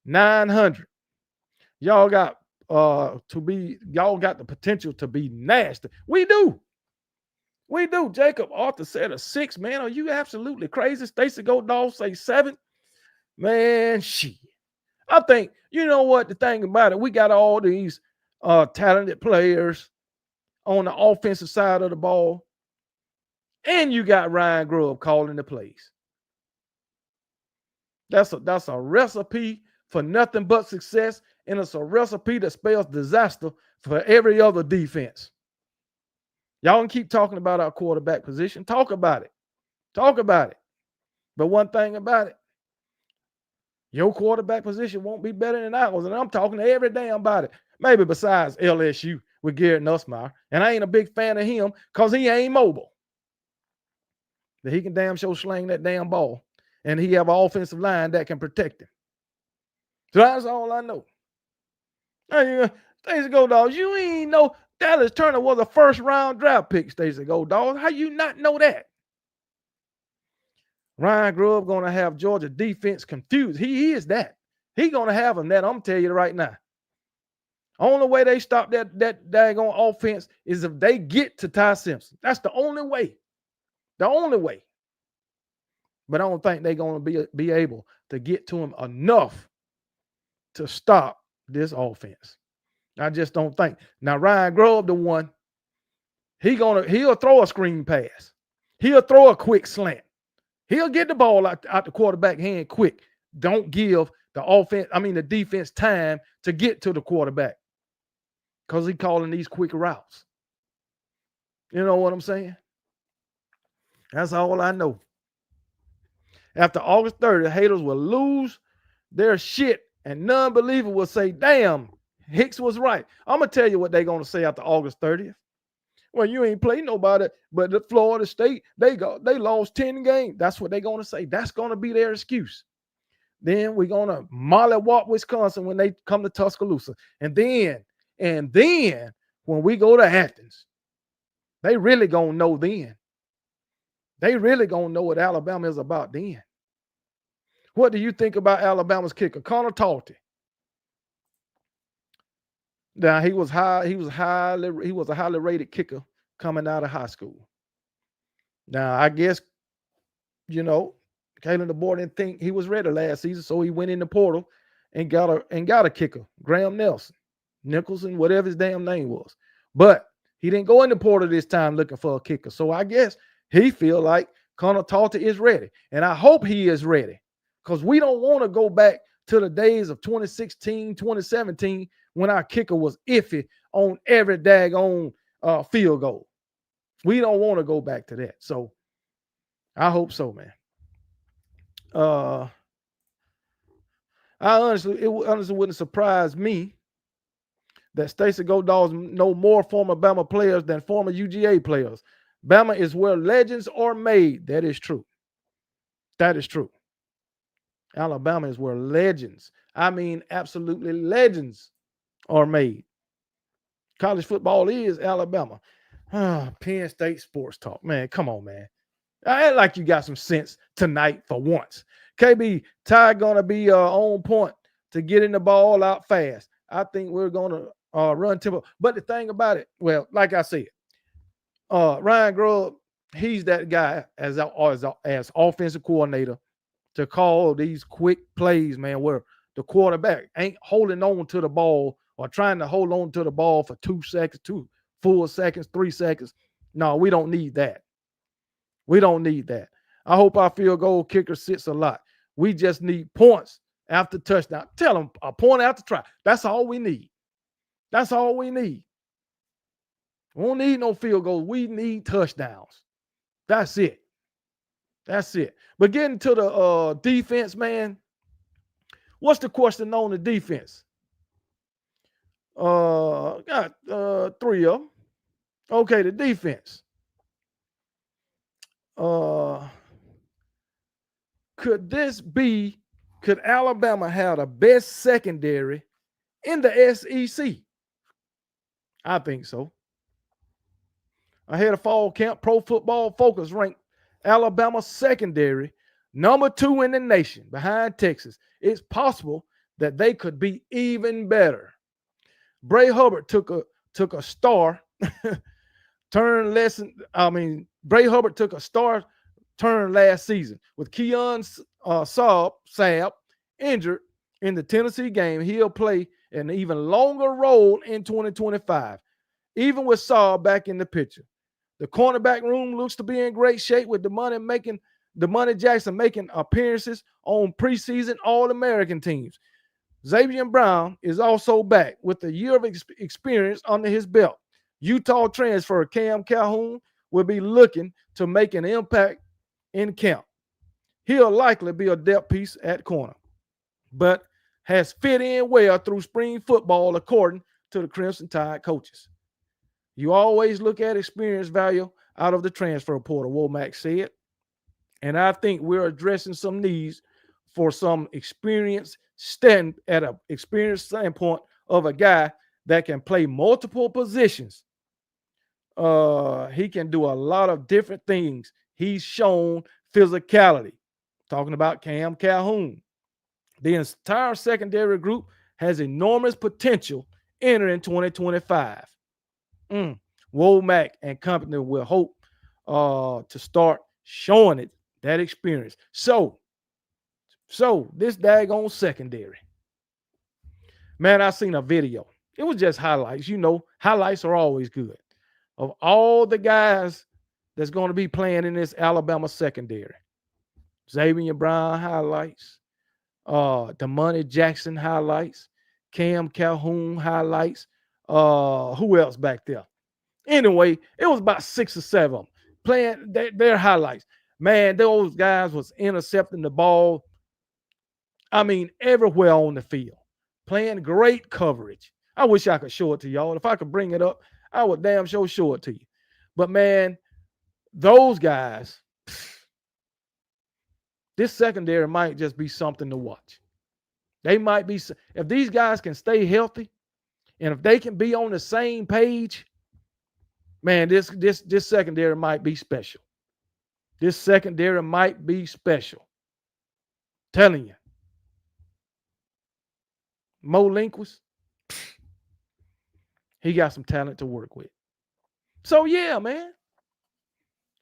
900. Y'all got the potential to be nasty. We do. Jacob Arthur said a 6, man. Are you absolutely crazy? Stacey Goldall say 7. Man, shit. I think, you know what, the thing about it, we got all these talented players on the offensive side of the ball, and you got Ryan Grubb calling the plays. That's a recipe for nothing but success, and it's a recipe that spells disaster for every other defense. Y'all can keep talking about our quarterback position. Talk about it. But one thing about it, your quarterback position won't be better than ours, and I'm talking to every damn body. Maybe besides LSU with Garrett Nussmeier, and I ain't a big fan of him because he ain't mobile. But he can damn sure sling that damn ball, and he have an offensive line that can protect him. So that's all I know. Stacey Go Dogs, you ain't know Dallas Turner was a first-round draft pick, Stacey Go Dogs. How you not know that? Ryan Grubb going to have Georgia defense confused. He is that. He going to have them that. I'm telling you right now. Only way they stop that daggone offense is if they get to Ty Simpson. That's the only way. The only way. But I don't think they're going to be able to get to him enough to stop this offense. I just don't think. Now, Ryan Grubb, the one, he'll throw a screen pass. He'll throw a quick slant. He'll get the ball out the quarterback hand quick. Don't give the defense time to get to the quarterback because he's calling these quick routes. You know what I'm saying? That's all I know. After August 30th, haters will lose their shit and non-believer will say, damn, Hicks was right. I'm going to tell you what they're going to say after August 30th. Well, you ain't played nobody, but the Florida State, they lost 10 games. That's what they're going to say. That's going to be their excuse. Then we're going to mollywop Wisconsin when they come to Tuscaloosa. And then when we go to Athens, they really going to know then. They really going to know what Alabama is about then. What do you think about Alabama's kicker, Connor Talty? Now he was a highly rated kicker coming out of high school. Now I guess, Kalen DeBoer didn't think he was ready last season, so he went in the portal and got a kicker, Graham Nicholson, whatever his damn name was. But he didn't go in the portal this time looking for a kicker. So I guess he feel like Connor Talty is ready, and I hope he is ready because we don't want to go back to the days of 2016, 2017 when our kicker was iffy on every daggone field goal. We don't want to go back to that. So I hope so, man. Uh, it honestly wouldn't surprise me that Stacey Go Dogs know more former Bama players than former UGA players. Bama is where legends are made. That is true. That is true. Alabama is where legends, I mean, absolutely legends are made. College football is Alabama. Penn State sports talk. Man, come on, man. I act like you got some sense tonight for once. KB, Ty gonna be on point to getting the ball out fast. I think we're gonna run tempo. But the thing about it, well, like I said, Ryan Grubb, he's that guy as offensive coordinator to call these quick plays, man, where the quarterback ain't holding on to the ball or trying to hold on to the ball for 2 seconds, 2 full seconds, 3 seconds. No, we don't need that. We don't need that. I hope our field goal kicker sits a lot. We just need points after touchdown. Tell them a point after try. That's all we need. That's all we need. We don't need no field goals. We need touchdowns. That's it. That's it. But getting to the defense, man, what's the question on the defense? Got 3 of them. Okay, the defense. Could Alabama have the best secondary in the SEC? I think so. Ahead of fall camp, Pro Football Focus ranked Alabama secondary number 2 in the nation behind Texas. It's possible that they could be even better. Bray Hubbard took a star turn lesson. Bray Hubbard took a star turn last season with Keon Saab injured in the Tennessee game. He'll play an even longer role in 2025, even with Saab back in the picture. The cornerback room looks to be in great shape with Damani Jackson making appearances on preseason All-American teams. Xavier Brown is also back with a year of experience under his belt. Utah transfer Cam Calhoun will be looking to make an impact in camp. He'll likely be a depth piece at corner, but has fit in well through spring football according to the Crimson Tide coaches. You always look at experience value out of the transfer portal, Womack said. And I think we're addressing some needs for some experience at an experience standpoint of a guy that can play multiple positions. He can do a lot of different things. He's shown physicality. Talking about Cam Calhoun. The entire secondary group has enormous potential entering 2025. Womack and company will hope to start showing that experience. So this daggone secondary. Man, I seen a video. It was just highlights. You know, highlights are always good. Of all the guys that's going to be playing in this Alabama secondary. Xavier Brown highlights. Damani Jackson highlights. Cam Calhoun highlights. Who else back there? Anyway, it was about 6 or 7 of them playing their highlights. Man, those guys was intercepting the ball. I mean, everywhere on the field. Playing great coverage. I wish I could show it to y'all. If I could bring it up, I would damn sure show it to you. But, man, those guys, this secondary might just be something to watch. They might be, if these guys can stay healthy and if they can be on the same page, man, this secondary might be special. This secondary might be special. Telling you. Mo Linquist, he got some talent to work with. So, yeah, man.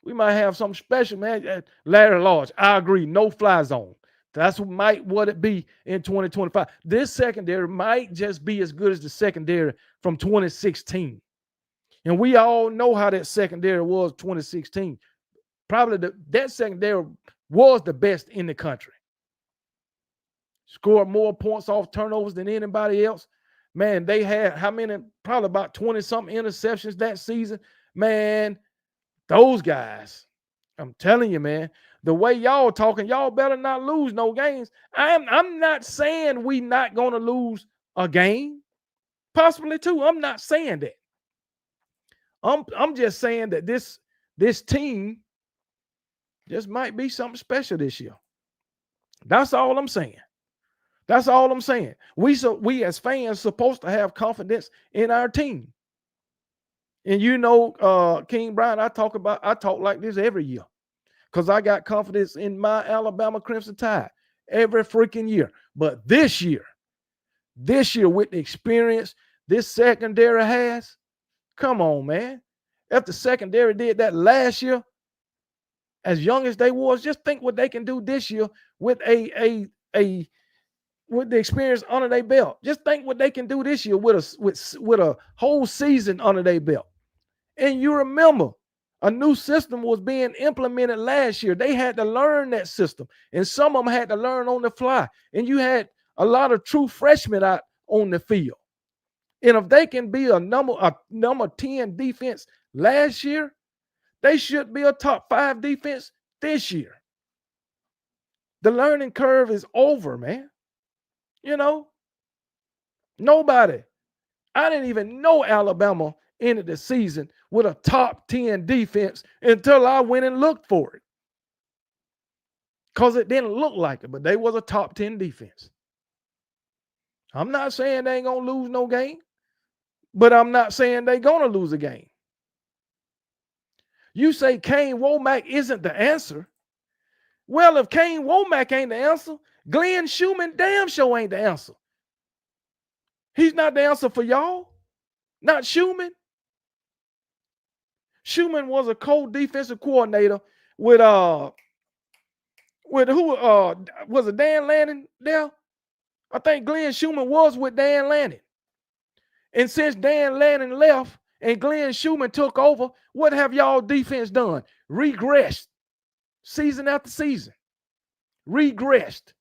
We might have something special, man. Larry Lodge, I agree, no fly zone. That's what it be in 2025. This secondary might just be as good as the secondary from 2016. And we all know how that secondary was 2016. Probably that secondary was the best in the country. Scored more points off turnovers than anybody else. Man, they had how many? Probably about 20-something interceptions that season. Man, those guys, I'm telling you, man, the way y'all talking, y'all better not lose no games. I'm not saying we not gonna lose a game, possibly two. I'm not saying that. I'm just saying that this team just might be something special this year. That's all I'm saying. That's all I'm saying. We as fans supposed to have confidence in our team. And you know, King Brian, I talk like this every year because I got confidence in my Alabama Crimson Tide every freaking year. But this year with the experience this secondary has, come on, man. If the secondary did that last year, as young as they was, just think what they can do this year with with the experience under their belt. Just think what they can do this year with a whole season under their belt. And you remember, a new system was being implemented last year. They had to learn that system, and some of them had to learn on the fly. And you had a lot of true freshmen out on the field. And if they can be a number 10 defense last year, they should be a top 5 defense this year. The learning curve is over, man. You know, nobody. I didn't even know Alabama ended the season with a top 10 defense until I went and looked for it. Because it didn't look like it, but they was a top 10 defense. I'm not saying they ain't going to lose no game, but I'm not saying they going to lose a game. You say Kane Womack isn't the answer. Well, if Kane Womack ain't the answer, Glenn Schumann damn sure ain't the answer. He's not the answer for y'all. Not Schumann. Schumann was a co-defensive coordinator with who was it, Dan Lanning there? I think Glenn Schumann was with Dan Lanning. And since Dan Lanning left and Glenn Schumann took over, what have y'all defense done? Regressed season after season. Regressed.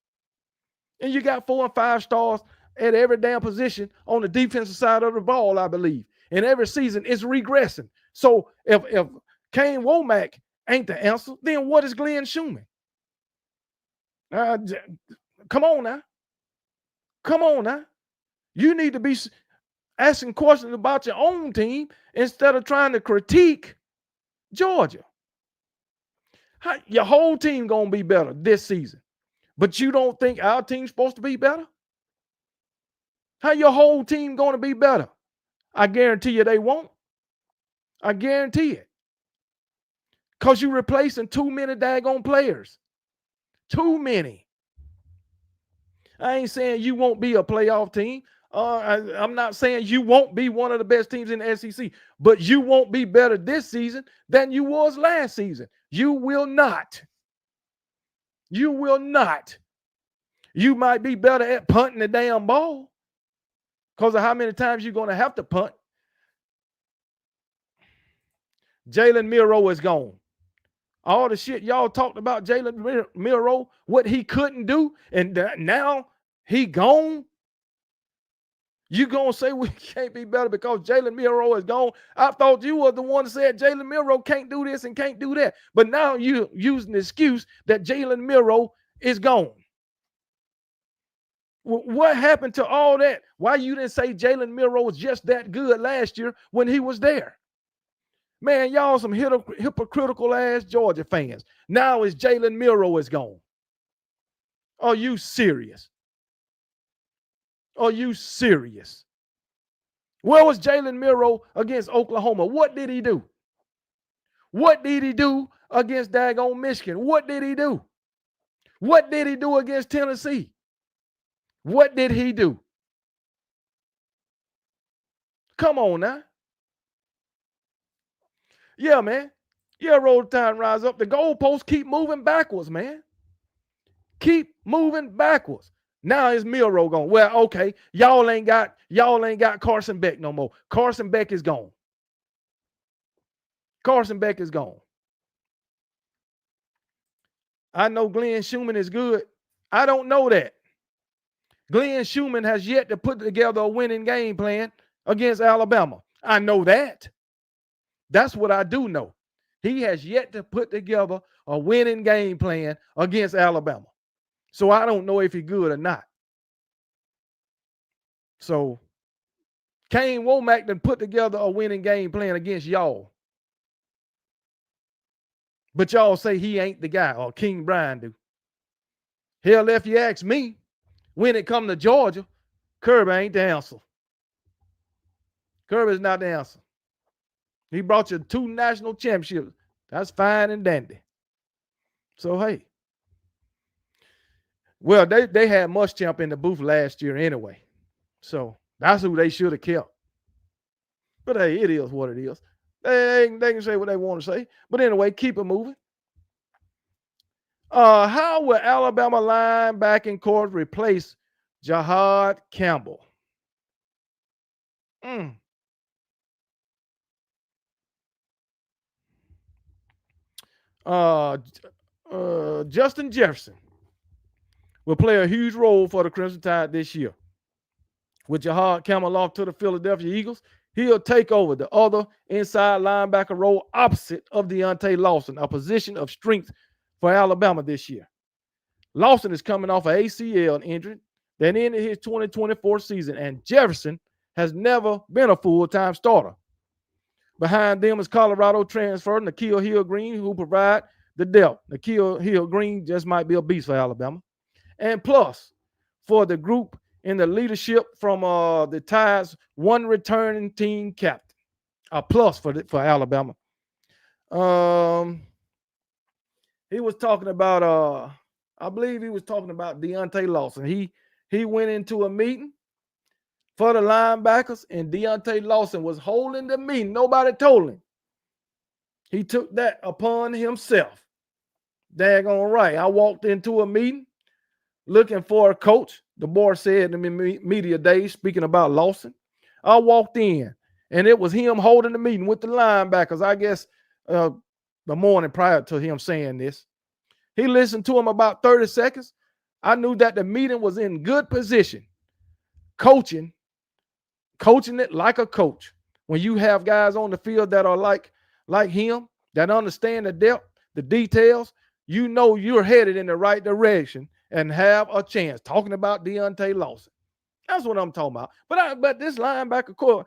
And you got 4 and 5 stars at every damn position on the defensive side of the ball, I believe. And every season it's regressing. So if Kane Womack ain't the answer, then what is Glenn Schumann? Come on now. Come on now. You need to be asking questions about your own team instead of trying to critique Georgia. Your whole team going to be better this season. But you don't think our team's supposed to be better? How your whole team going to be better? I guarantee you they won't. I guarantee it. Because you're replacing too many daggone players. Too many. I ain't saying you won't be a playoff team. I'm not saying you won't be one of the best teams in the SEC, but you won't be better this season than you was last season. You will not. You will not. You might be better at punting the damn ball because of how many times you're going to have to punt. Jalen Miro is gone. All the shit y'all talked about Jalen Miro, what he couldn't do, and now he gone. You gonna say we can't be better because Jalen Miro is gone? I thought you were the one that said Jalen Miro can't do this and can't do that. But now you using the excuse that Jalen Miro is gone. What happened to all that? Why you didn't say Jalen Miro was just that good last year when he was there? Man, y'all some hypocritical ass Georgia fans. Now it's Jalen Miro is gone. Are you serious? Are you serious? Where was Jalen Miro against Oklahoma? What did he do? What did he do against daggone Michigan? What did he do? What did he do against Tennessee? What did he do? Come on now. Yeah, man. Yeah, roll time, rise up. The goalposts keep moving backwards, man. Keep moving backwards. Now is Miro gone. Well, okay, y'all ain't got Carson Beck no more. Carson Beck is gone. Carson Beck is gone. I know Glenn Schumann is good. I don't know that. Glenn Schumann has yet to put together a winning game plan against Alabama. I know that. That's what I do know. He has yet to put together a winning game plan against Alabama. So I don't know if he's good or not. So Kane Womack done put together a winning game plan against y'all. But y'all say he ain't the guy, or King Brian do. Hell, if you ask me, when it come to Georgia, Kirby ain't the answer. Kirby's not the answer. He brought you 2 national championships. That's fine and dandy. So, hey. Well, they had Muschamp in the booth last year anyway. So, that's who they should have kept. But, hey, it is what it is. They can say what they want to say. But anyway, keep it moving. How will Alabama linebacking corps replace Jahad Campbell? Justin Jefferson will play a huge role for the Crimson Tide this year. With Jahad Campbell off to the Philadelphia Eagles, he'll take over the other inside linebacker role opposite of Deontay Lawson, a position of strength for Alabama this year. Lawson is coming off an ACL injury that ended his 2024 season, and Jefferson has never been a full-time starter. Behind them is Colorado transfer N'Keal Hill-Green, who provide the depth. N'Keal Hill-Green just might be a beast for Alabama. And plus, for the group in the leadership from the Tide's one returning team captain. A plus for Alabama. He was talking about, I believe he was talking about Deontay Lawson. He went into a meeting for the linebackers, and Deontay Lawson was holding the meeting. Nobody told him. He took that upon himself. Daggone right. I walked into a meeting looking for a coach. The boy said in the media days, speaking about Lawson. I walked in, and it was him holding the meeting with the linebackers, I guess the morning prior to him saying this. He listened to him about 30 seconds. I knew that the meeting was in good position. Coaching it like a coach. When you have guys on the field that are like him, that understand the depth, the details, you know you're headed in the right direction and have a chance. Talking about Deontay Lawson. That's what I'm talking about. But this linebacker core,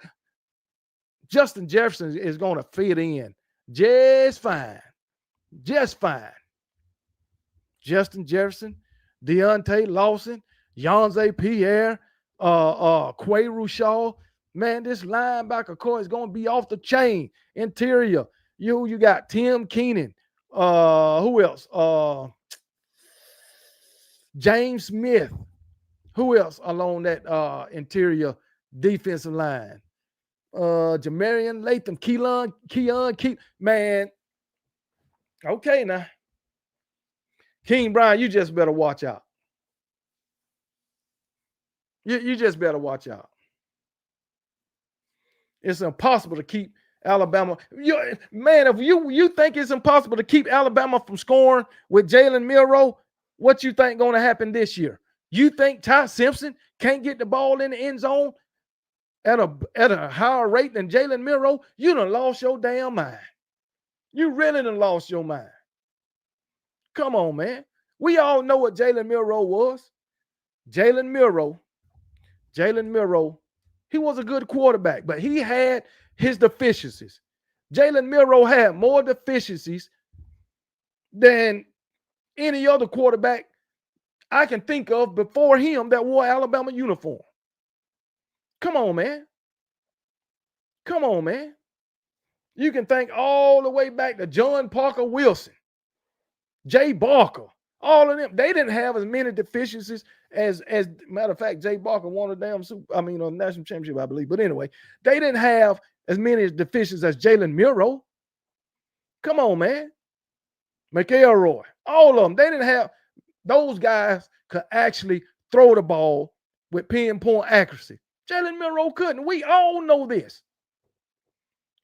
Justin Jefferson is going to fit in just fine. Just fine. Justin Jefferson, Deontay Lawson, Yonze Pierre, Quay Shaw. Man, this linebacker core is going to be off the chain. Interior. You got Tim Keenan. Who else? James Smith. Who else along that interior defensive line? Jamarian Latham, Keon. Man, okay now. King Brian, you just better watch out. You just better watch out. It's impossible to keep Alabama. Man, if you think it's impossible to keep Alabama from scoring with Jalen Milroe, what you think going to happen this year? You think Ty Simpson can't get the ball in the end zone at a higher rate than Jalen Milroe? You done lost your damn mind. You really done lost your mind. Come on, man. We all know what Jalen Milroe was. Jalen Milroe, he was a good quarterback, but he had his deficiencies. Jalen Milroe had more deficiencies than any other quarterback I can think of before him that wore Alabama uniform. Come on, man. Come on, man. You can think all the way back to John Parker Wilson, Jay Barker, all of them. They didn't have as many deficiencies as matter of fact, Jay Barker won a national championship, I believe. But anyway, they didn't have as many deficiencies as Jalen Milroe. Come on, man. McCarron, all of them. They didn't have, those guys could actually throw the ball with pinpoint accuracy. Jalen Milroe couldn't. We all know this.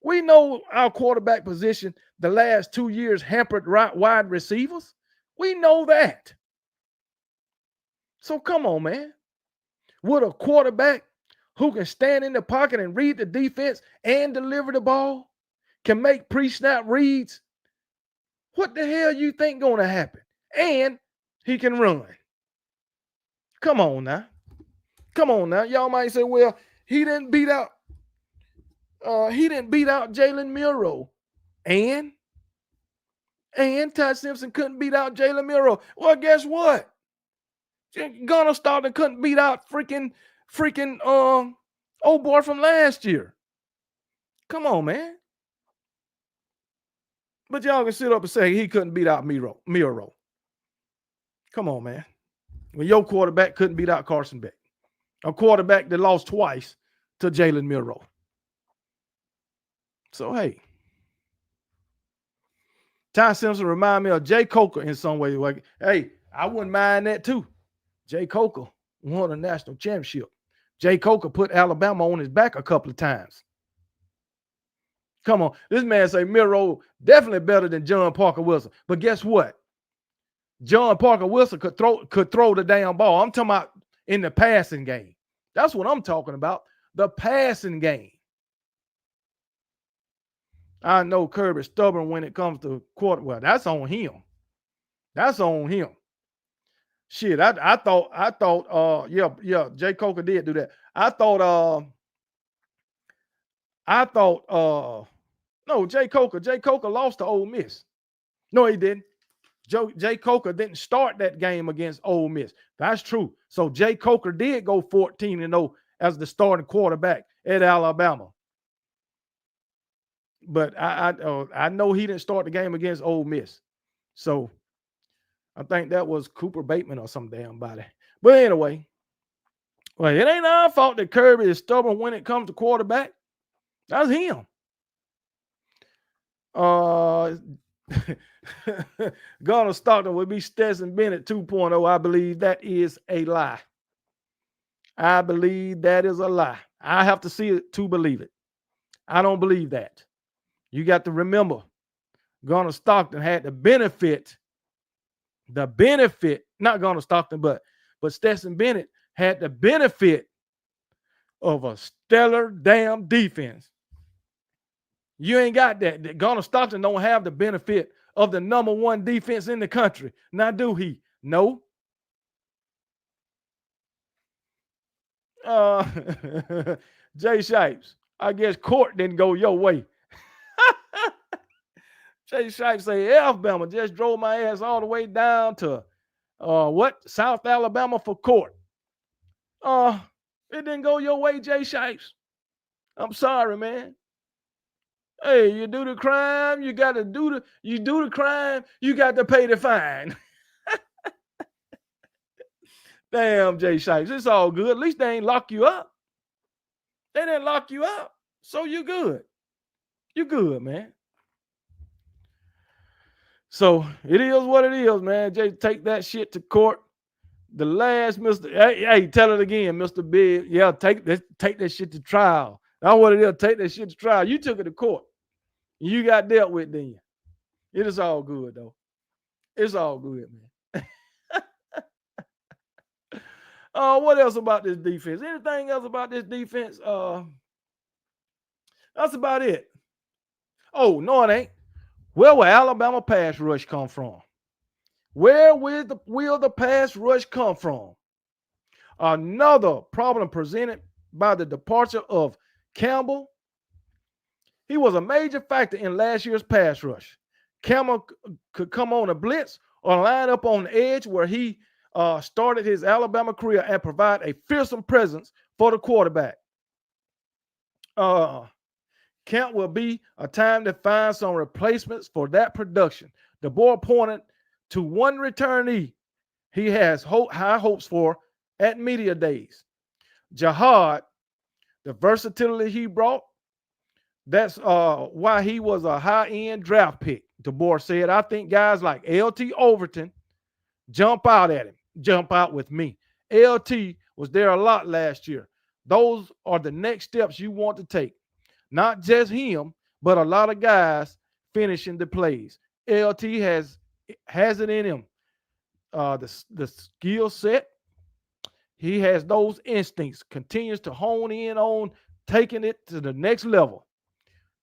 We know our quarterback position the last 2 years hampered wide receivers. We know that. So come on, man. With a quarterback who can stand in the pocket and read the defense and deliver the ball, can make pre-snap reads, What the hell you think gonna happen? And he can run. Come on now. Come on now. Y'all might say, well, he didn't beat out Jalen Muro. And Ty Simpson couldn't beat out Jalen Muro. Well, guess what? Gunnar Stockton couldn't beat out freaking old boy from last year. Come on, man. But y'all can sit up and say he couldn't beat out Miro. Come on, man. When your quarterback couldn't beat out Carson Beck, a quarterback that lost twice to Jalen Miro. So, hey, Ty Simpson remind me of Jay Coker in some way. Like, hey, I wouldn't mind that too. Jay Coker won a national championship. Jay Coker put Alabama on his back a couple of times. Come on. This man say Miro definitely better than John Parker Wilson. But guess what? John Parker Wilson could throw the damn ball. I'm talking about in the passing game. That's what I'm talking about. The passing game. I know Kirby's stubborn when it comes to quarter. Well, that's on him. That's on him. Shit, I thought, Jay Coker did do that. No, Jay Coker lost to Ole Miss. No, he didn't. Jay Coker didn't start that game against Ole Miss. That's true. So Jay Coker did go 14-0 as the starting quarterback at Alabama. But I know he didn't start the game against Ole Miss. So I think that was Cooper Bateman or some damn body. But anyway, well, it ain't our fault that Kirby is stubborn when it comes to quarterback. That's him. Gunnar Stockton would be Stetson Bennett 2.0. I believe that is a lie. I believe that is a lie. I have to see it to believe it. I don't believe that. You got to remember, Gunnar Stockton had the benefit, not Gunnar Stockton, but Stetson Bennett had the benefit of a stellar damn defense. You ain't got that. Gunnar Stockton don't have the benefit of the number one defense in the country. Now, do he? No. Jay Shipes, I guess court didn't go your way. Jay Shipes say, Alabama just drove my ass all the way down to South Alabama for court. It didn't go your way, Jay Shipes. I'm sorry, man. Hey, you do the crime, you do the crime, you got to pay the fine. Damn, Jay Shipes, it's all good. At least they ain't lock you up. They didn't lock you up, so you good. You good, man. So it is what it is, man. Jay, take that shit to court. The last Mr. Hey, tell it again, Mr. Big. Yeah, take that shit to trial. That's what it is. Take that shit to trial. You took it to court. You got dealt with, then. It is all good, though. It's all good, man. What else about this defense? Anything else about this defense? That's about it. Oh, no, it ain't. Where will Alabama pass rush come from? Where will the pass rush come from? Another problem presented by the departure of Campbell. He was a major factor in last year's pass rush. Campbell could come on a blitz or line up on the edge where he started his Alabama career and provide a fearsome presence for the quarterback. Camp will be a time to find some replacements for that production. The board pointed to one returnee he has high hopes for at media days. Jihad, the versatility he brought, that's why he was a high-end draft pick. DeBoer said, I think guys like LT Overton jump out with me. LT was there a lot last year. Those are the next steps you want to take. Not just him, but a lot of guys finishing the plays. LT has it in him. The skill set, he has those instincts, continues to hone in on taking it to the next level.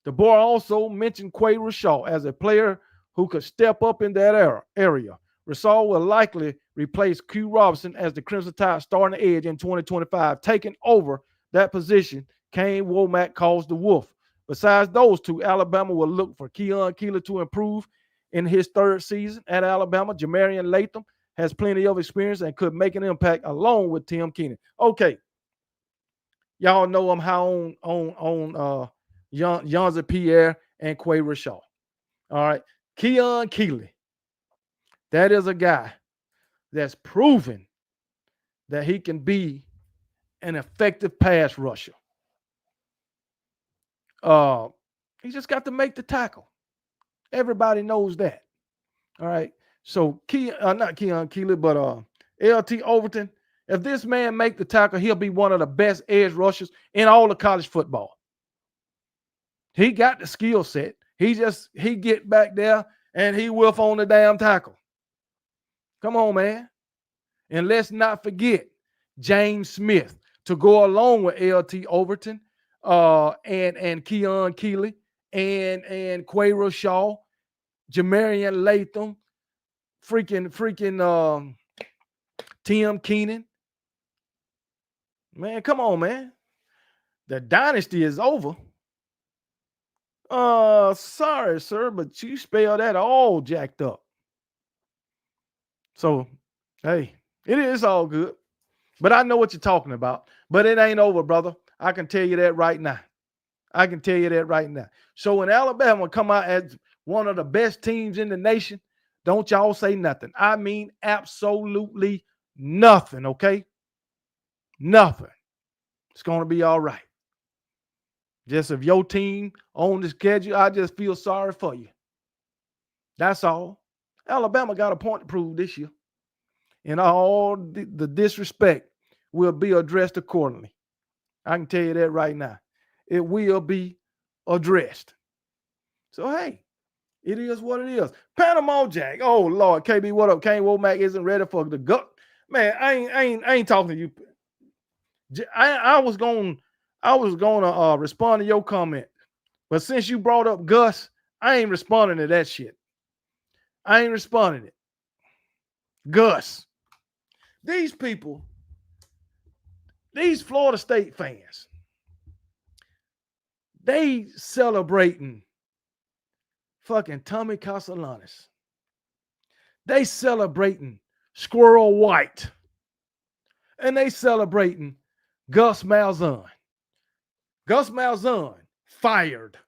DeBoer also mentioned Quay Rashaw as a player who could step up in that area. Rasal will likely replace Q Robinson as the Crimson Tide starting edge in 2025. Taking over that position, Kane Womack calls the Wolf. Besides those two, Alabama will look for Keon Keeler to improve in his third season at Alabama. Jamarian Latham has plenty of experience and could make an impact along with Tim Keenan. Okay, y'all know I'm high on Yonza Pierre and Quay Rashaw. All right, Keon Keeley. That is a guy that's proven that he can be an effective pass rusher. He just got to make the tackle. Everybody knows that. All right. So not Keon Keeley, but LT Overton. If this man make the tackle, he'll be one of the best edge rushers in all of college football. He got the skill set. He get back there and he whiff on the damn tackle. Come on, man. And let's not forget James Smith to go along with LT Overton and Keon Keeley and Quay Rashaw, Jamarian Latham, freaking Tim Keenan. Man, come on, man. The dynasty is over. Sorry, sir, but you spelled that all jacked up. So, hey, it is all good. But I know what you're talking about. But it ain't over, brother. I can tell you that right now. So when Alabama come out as one of the best teams in the nation, don't y'all say nothing. I mean absolutely nothing, okay? Nothing. It's going to be all right. Just if your team on the schedule, I just feel sorry for you. That's all. Alabama got a point to prove this year. And all the disrespect will be addressed accordingly. I can tell you that right now. It will be addressed. So, hey, it is what it is. Panama Jack. Oh, Lord. KB, what up? Kane Womack isn't ready for the gut. Man, I ain't talking to you. I was going to respond to your comment. But since you brought up Gus, I ain't responding to that shit. I ain't responding to it. Gus. These people, these Florida State fans, they celebrating fucking Tommy Castellanos. They celebrating Squirrel White. And they celebrating Gus Malzahn. Gus Malzahn fired.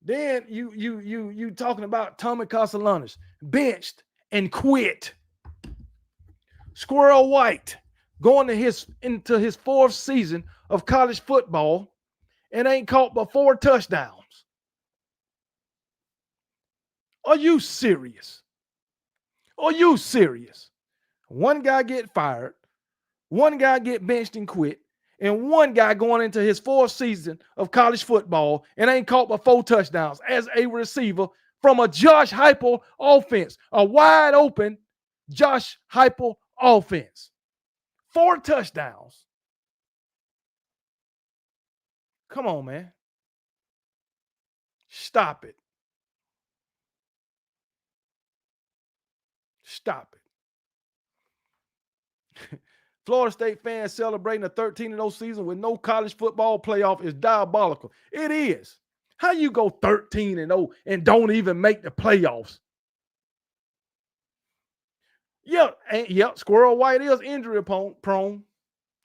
Then you talking about Tommy Castellanos benched and quit. Squirrel White going into his fourth season of college football and ain't caught but 4 touchdowns. Are you serious? One guy get fired, one guy get benched and quit, and one guy going into his 4th season of college football and ain't caught but 4 touchdowns as a receiver from a Josh Heupel offense, a wide open Josh Heupel offense. 4 touchdowns. Come on, man. Stop it. Florida State fans celebrating a 13-0 season with no college football playoff is diabolical. It is. How you go 13-0 and don't even make the playoffs? Yeah, Squirrel White is injury prone,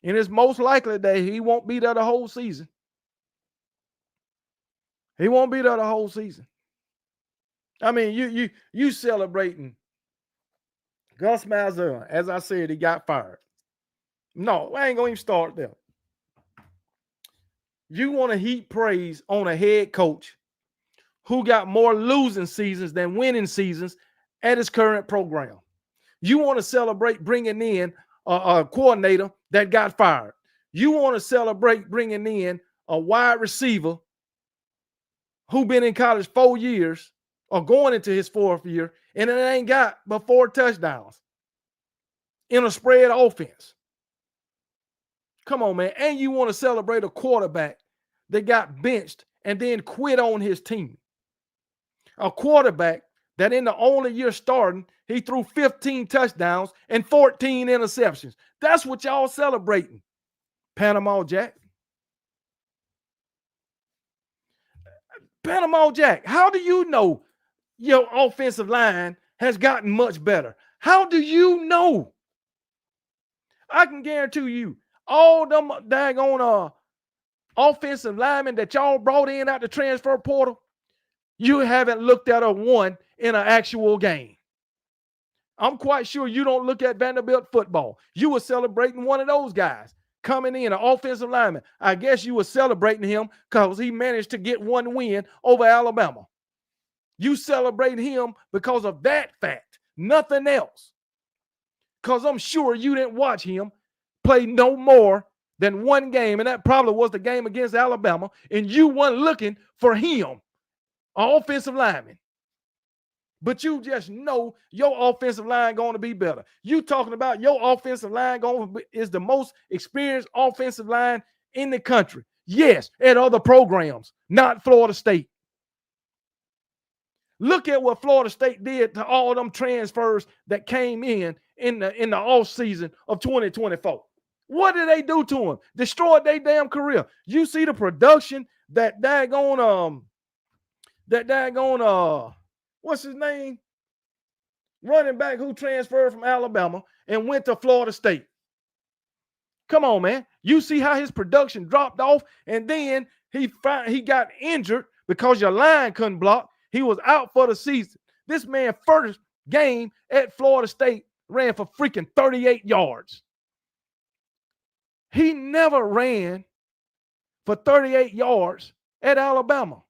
and it's most likely that he won't be there the whole season. I mean, you celebrating Gus Malzahn. As I said, he got fired. No, I ain't gonna even start there. You want to heap praise on a head coach who got more losing seasons than winning seasons at his current program. You want to celebrate bringing in a coordinator that got fired. You want to celebrate bringing in a wide receiver who been in college 4 years or going into his 4th year, and it ain't got but 4 touchdowns in a spread offense. Come on, man. And you want to celebrate a quarterback that got benched and then quit on his team. A quarterback that in the only year starting, he threw 15 touchdowns and 14 interceptions. That's what y'all celebrating, Panama Jack. Panama Jack, how do you know your offensive line has gotten much better? How do you know? I can guarantee you, all them daggone offensive linemen that y'all brought in out the transfer portal, you haven't looked at a one in an actual game. I'm quite sure you don't look at Vanderbilt football. You were celebrating one of those guys coming in, an offensive lineman. I guess you were celebrating him because he managed to get one win over Alabama. You celebrate him because of that fact, nothing else. Because I'm sure you didn't watch him play no more than one game, and that probably was the game against Alabama, and you weren't looking for him, an offensive lineman. But you just know your offensive line going to be better. You talking about your offensive line is the most experienced offensive line in the country. Yes, at other programs, not Florida State. Look at what Florida State did to all them transfers that came in the offseason of 2024. What did they do to them? Destroyed their damn career. You see the production that daggone what's his name? Running back who transferred from Alabama and went to Florida State. Come on, man. You see how his production dropped off, and then he got injured because your line couldn't block. He was out for the season. This man first game at Florida State ran for freaking 38 yards. He never ran for 38 yards at Alabama.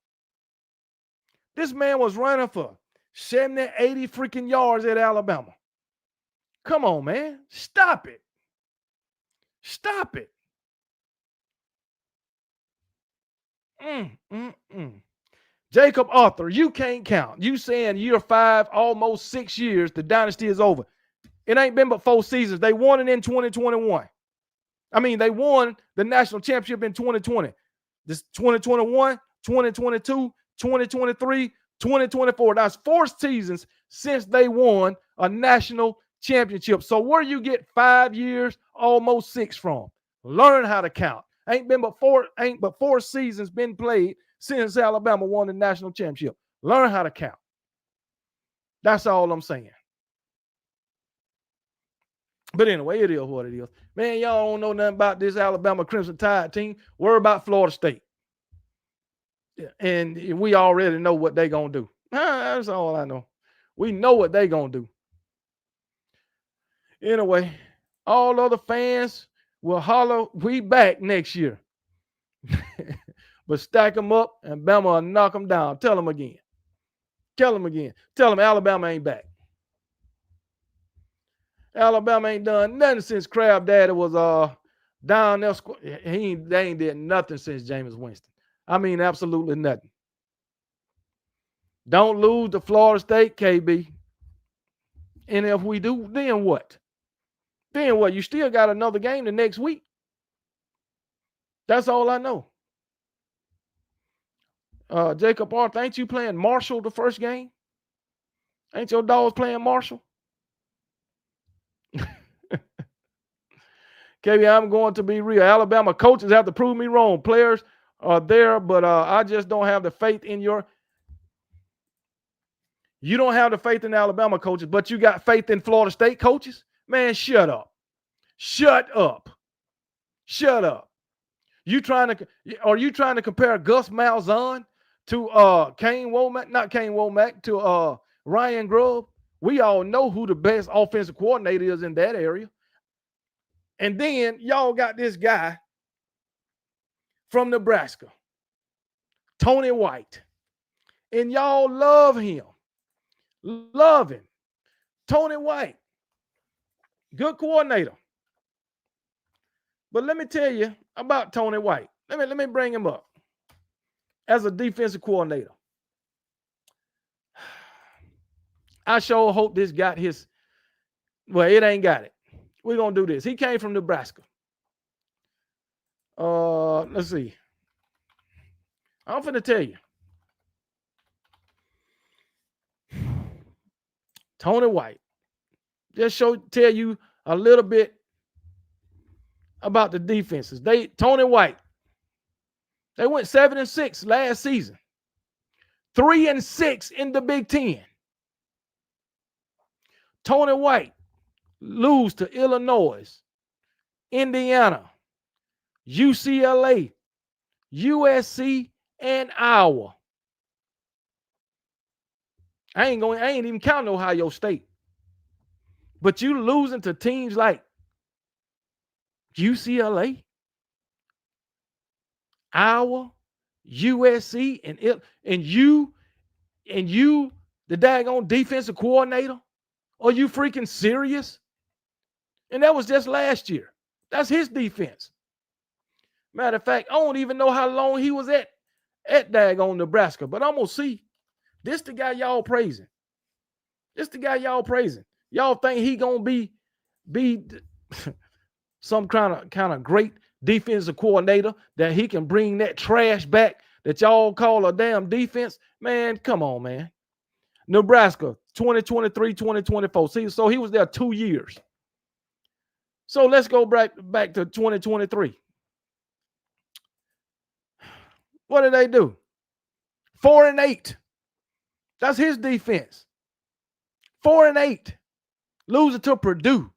This man was running for 70, 80 freaking yards at Alabama. Come on, man. Stop it. Stop it. Jacob Arthur, you can't count. You saying year 5, almost 6 years, the dynasty is over. It ain't been but 4 seasons. They won it in 2021. I mean, they won the national championship in 2020. This 2021, 2022, 2023, 2024. That's 4 seasons since they won a national championship. So where you get 5 years, almost 6 from? Learn how to count. Ain't but 4 seasons been played since Alabama won the national championship. Learn how to count. That's all I'm saying. But anyway, it is what it is. Man, y'all don't know nothing about this Alabama Crimson Tide team. Worry about Florida State. And we already know what they're going to do. That's all I know. We know what they're going to do. Anyway, all other fans will holler, we back next year. But stack them up and Bama will knock them down. Tell them again. Tell them again. Tell them Alabama ain't back. Alabama ain't done nothing since Crab Daddy was down there. They ain't did nothing since Jameis Winston. I mean, absolutely nothing. Don't lose to Florida State, KB. And if we do, then what? Then what? You still got another game the next week. That's all I know. Jacob Arthur, ain't you playing Marshall the first game? Ain't your dogs playing Marshall? KB, I'm going to be real. Alabama coaches have to prove me wrong. Players are there, but I just don't have the faith in your. You don't have the faith in Alabama coaches, but you got faith in Florida State coaches? Man, shut up. Shut up. Shut up. Are you trying to compare Gus Malzahn to Kane Womack? Not Kane Womack, to Ryan Grubb? We all know who the best offensive coordinator is in that area. And then y'all got this guy from Nebraska, Tony White. And y'all love him. Love him. Tony White, good coordinator. But let me tell you about Tony White. Let me bring him up as a defensive coordinator. I sure hope this got his, well, it ain't got it. We're going to do this. He came from Nebraska. Let's see. I'm finna tell you. Tony White. Just tell you a little bit about the defenses. Tony White, they went 7-6 last season. 3-6 in the Big Ten. Tony White lose to Illinois, Indiana, UCLA, USC, and Iowa. I ain't even counting Ohio State. But you losing to teams like UCLA, Iowa, USC, and you, the daggone defensive coordinator? Are you freaking serious? And that was just last year. That's his defense. Matter of fact, I don't even know how long he was at daggone Nebraska, but I'm gonna see. This the guy y'all praising. Y'all think he gonna be some kind of great defensive coordinator that he can bring that trash back that y'all call a damn defense? Man, come on, man. Nebraska, 2023, 2024. See, so he was there 2 years. So let's go back to 2023. What did they do? 4-8. That's his defense. 4-8. Losing to Purdue,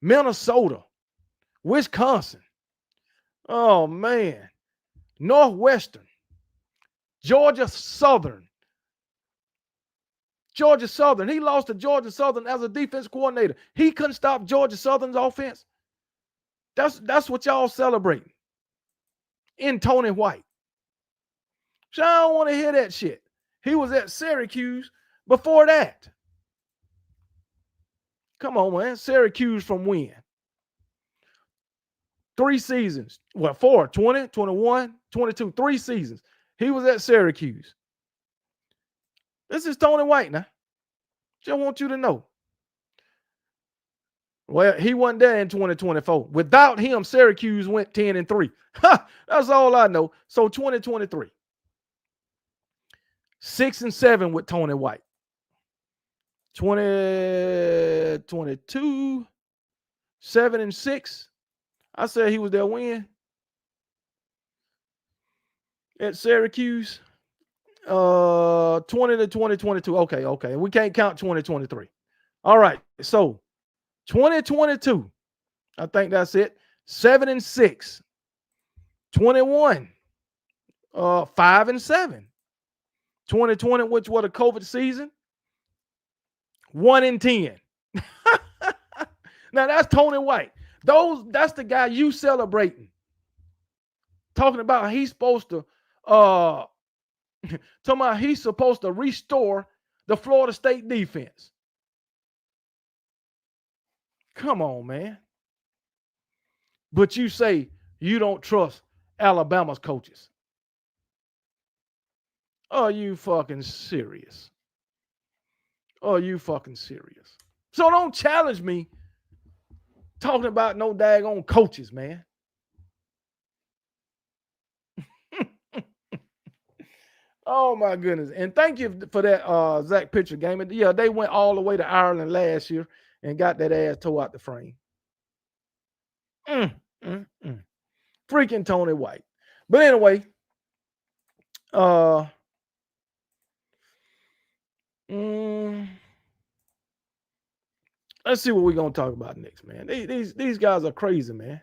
Minnesota, Wisconsin. Oh, man. Northwestern, Georgia Southern. He lost to Georgia Southern as a defense coordinator. He couldn't stop Georgia Southern's offense. That's what y'all celebrating in Tony White. So I don't want to hear that shit. He was at Syracuse before that. Come on, man. Syracuse from when? 3 seasons. Well, 4, 20, 21, 22, 3 seasons. He was at Syracuse. This is Tony White now. Just want you to know. Well, he wasn't there in 2024. Without him, Syracuse went 10-3. That's all I know. So 2023. 6-7 with Tony White. 2022, 7-6. I said he was there when? At Syracuse. 20 to 2022. Okay. We can't count 2023. All right. So 2022. I think that's it. 7-6. 21. 5-7. 2020, which was a COVID season. 1-10. Now that's Tony White. That's the guy you celebrating. Talking about he's supposed to restore the Florida State defense. Come on, man. But you say you don't trust Alabama's coaches. Are you fucking serious? So don't challenge me talking about no daggone coaches, man. Oh my goodness. And thank you for that Zach Pitcher game. And yeah, they went all the way to Ireland last year and got that ass tore out the frame. Freaking Tony White. But anyway, let's see what we're gonna talk about next, man. These guys are crazy, man.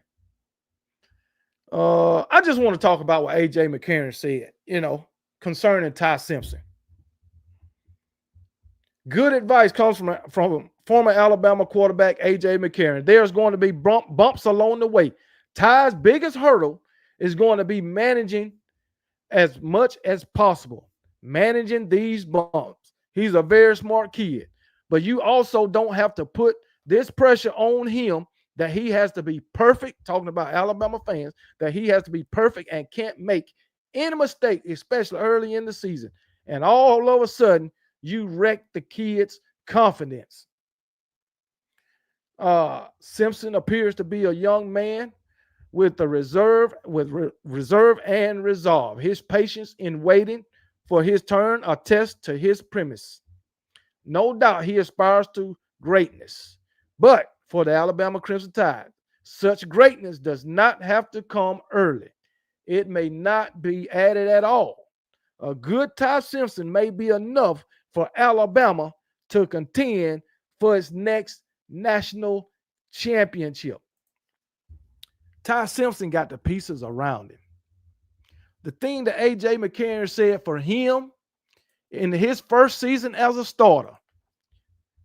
I just want to talk about what AJ McCarron said, concerning Ty Simpson. Good advice comes from former Alabama quarterback AJ McCarron. There's going to be bumps along the way. Ty's biggest hurdle is going to be managing as much as possible, managing these bumps. He's a very smart kid, but you also don't have to put this pressure on him that he has to be perfect, talking about Alabama fans, that he has to be perfect and can't make any mistake, especially early in the season. And all of a sudden, you wreck the kid's confidence. Simpson appears to be a young man with reserve and resolve. His patience in waiting for his turn attests to his premise. No doubt he aspires to greatness. But for the Alabama Crimson Tide, such greatness does not have to come early. It may not be added at all. A good Ty Simpson may be enough for Alabama to contend for its next national championship. Ty Simpson got the pieces around him. The thing that A.J. McCarron said for him in his first season as a starter,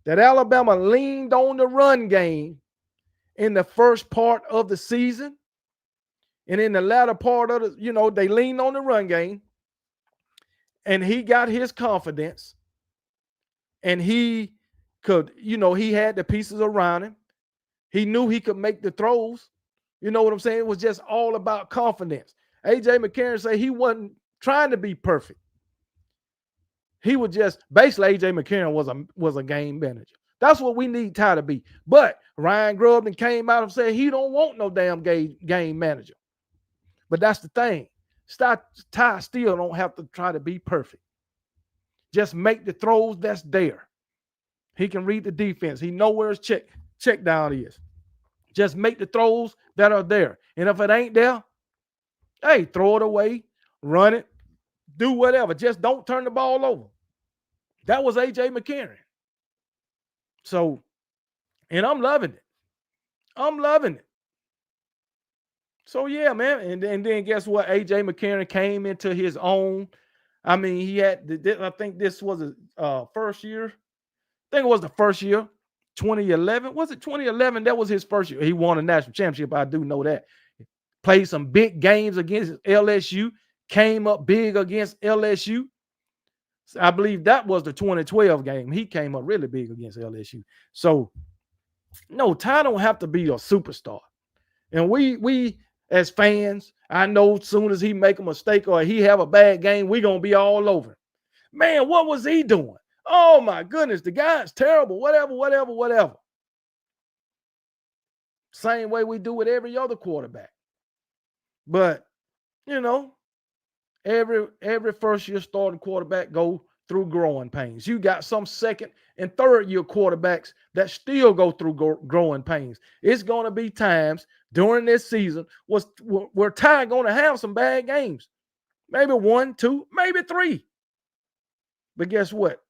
that Alabama leaned on the run game in the first part of the season. And in the latter part of they leaned on the run game. And he got his confidence. And he could, he had the pieces around him. He knew he could make the throws. You know what I'm saying? It was just all about confidence. A.J. McCarron said he wasn't trying to be perfect. He was just, basically, A.J. McCarron was a game manager. That's what we need Ty to be. But Ryan Grubman came out and said he don't want no damn game manager. But that's the thing. Ty still don't have to try to be perfect. Just make the throws that's there. He can read the defense. He know where his check down is. Just make the throws that are there. And if it ain't there, hey, throw it away, run it, do whatever. Just don't turn the ball over. That was A.J. McCarron. So, and I'm loving it. I'm loving it. So, yeah, man. And then guess what? A.J. McCarron came into his own. I mean, he had, I think this was his first year. I think it was the first year, 2011. Was it 2011? That was his first year. He won a national championship. I do know that. Played some big games against LSU. Came up big against LSU. I believe that was the 2012 game. He came up really big against LSU. So, no, Ty don't have to be a superstar. And we as fans, I know as soon as he make a mistake or he have a bad game, we going to be all over him. Man, what was he doing? Oh, my goodness, the guy's terrible, whatever. Same way we do with every other quarterback. But, every first-year starting quarterback go through growing pains. You got some second and third-year quarterbacks that still go through growing pains. It's going to be times during this season where Ty going to have some bad games. Maybe 1, 2, maybe 3. But guess what?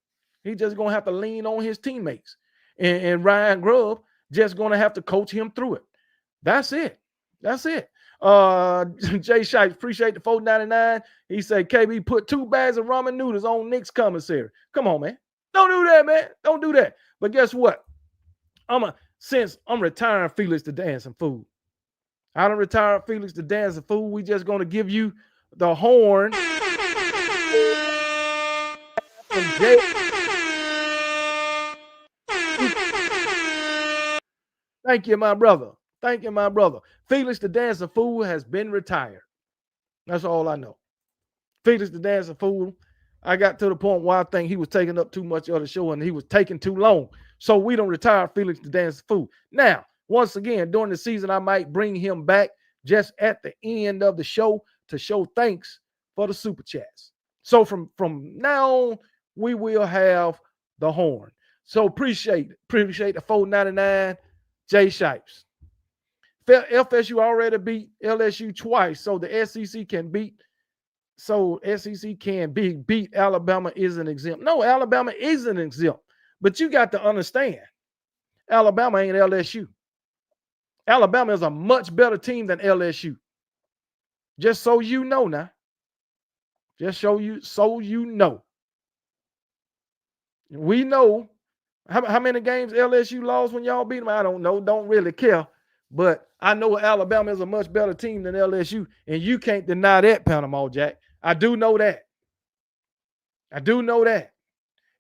He's just going to have to lean on his teammates. And Ryan Grubb just going to have to coach him through it. That's it. Jay Shite, appreciate the $4.99. He said, KB, put 2 bags of ramen noodles on Nick's commissary. Come on, man. Don't do that, man. Don't do that. But guess what? Since I'm retiring Felix to dancing food. I don't retire Felix to dancing food. We just going to give you the horn. Thank you, my brother. Felix the Dancing Fool has been retired. That's all I know. Felix the Dancing Fool, I got to the point where I think he was taking up too much of the show and he was taking too long. So we don't retire Felix the Dancing Fool. Now, once again, during the season, I might bring him back just at the end of the show to show thanks for the super chats. So from now on, we will have the horn. So appreciate the $4.99. Jay Shipes. FSU already beat LSU twice, so the SEC can beat. So SEC can beat Alabama isn't exempt. No, Alabama isn't exempt. But you got to understand, Alabama ain't LSU. Alabama is a much better team than LSU. Just so you know now. So you know. We know how many games LSU lost when y'all beat them. I don't know. Don't really care. But I know Alabama is a much better team than LSU, and you can't deny that, Panama Jack. I do know that.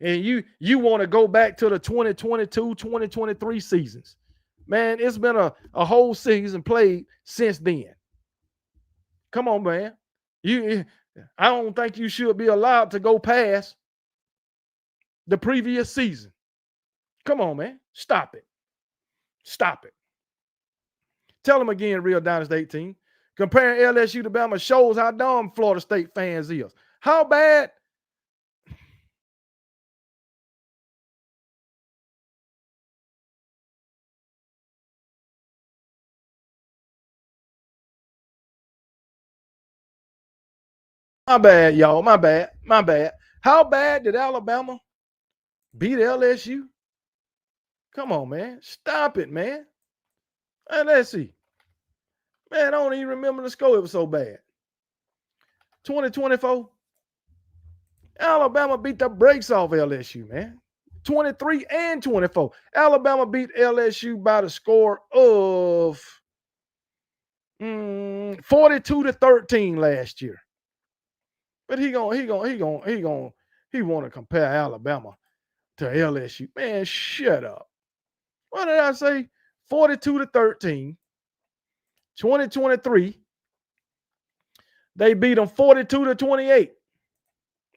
And you want to go back to the 2022, 2023 seasons. Man, it's been a whole season played since then. Come on, man. I don't think you should be allowed to go past the previous season. Come on, man. Stop it. Tell them again, Real Dynasty 18. Comparing LSU to Bama shows how dumb Florida State fans is. How bad? My bad, y'all. My bad. My bad. How bad did Alabama beat LSU? Come on, man. Stop it, man. And let's see. Man, I don't even remember the score. It was so bad. 2024. Alabama beat the brakes off LSU, man. 23 and 24. Alabama beat LSU by the score of 42-13 last year. But he want to compare Alabama to LSU. Man, shut up. What did I say? 42-13. 2023. They beat them 42-28.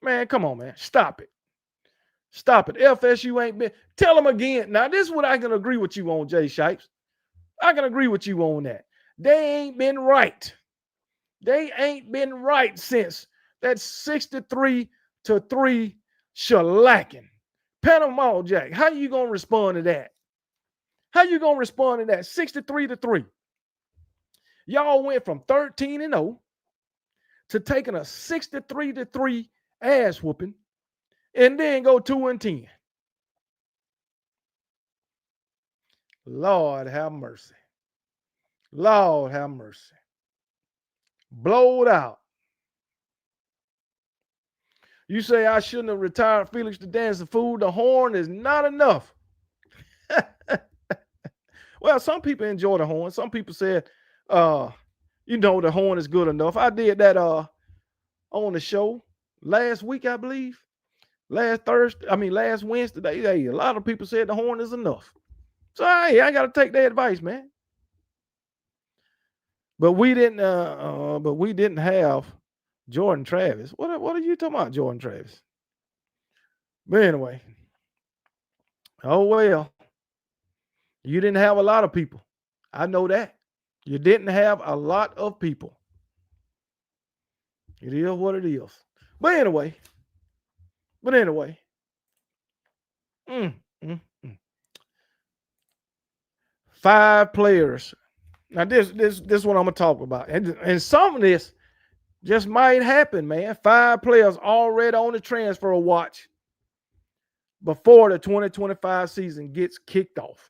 Man, come on, man. Stop it. Stop it. FSU ain't been. Tell them again. Now, this is what I can agree with you on, Jay Shipes. I can agree with you on that. They ain't been right. They ain't been right since that 63-3 shellacking. Panama Jack. How you going to respond to that? How you going to respond to that? 63-3. Y'all went from 13-0 to taking a 63-3 ass whooping and then go 2-10. Lord have mercy. Lord have mercy. Blowed out. You say I shouldn't have retired Felix the Dancing Fool. The horn is not enough. Well, some people enjoy the horn. Some people said, the horn is good enough. I did that on the show last week, I believe. Last Wednesday. Hey, a lot of people said the horn is enough. So hey, I got to take their advice, man. But we didn't have Jordan Travis. What are you talking about, Jordan Travis? But anyway. Oh well. You didn't have a lot of people. I know that. You didn't have a lot of people. It is what it is. But anyway. 5 players. Now this is what I'm gonna talk about. And some of this just might happen, man. 5 players already on the transfer watch before the 2025 season gets kicked off.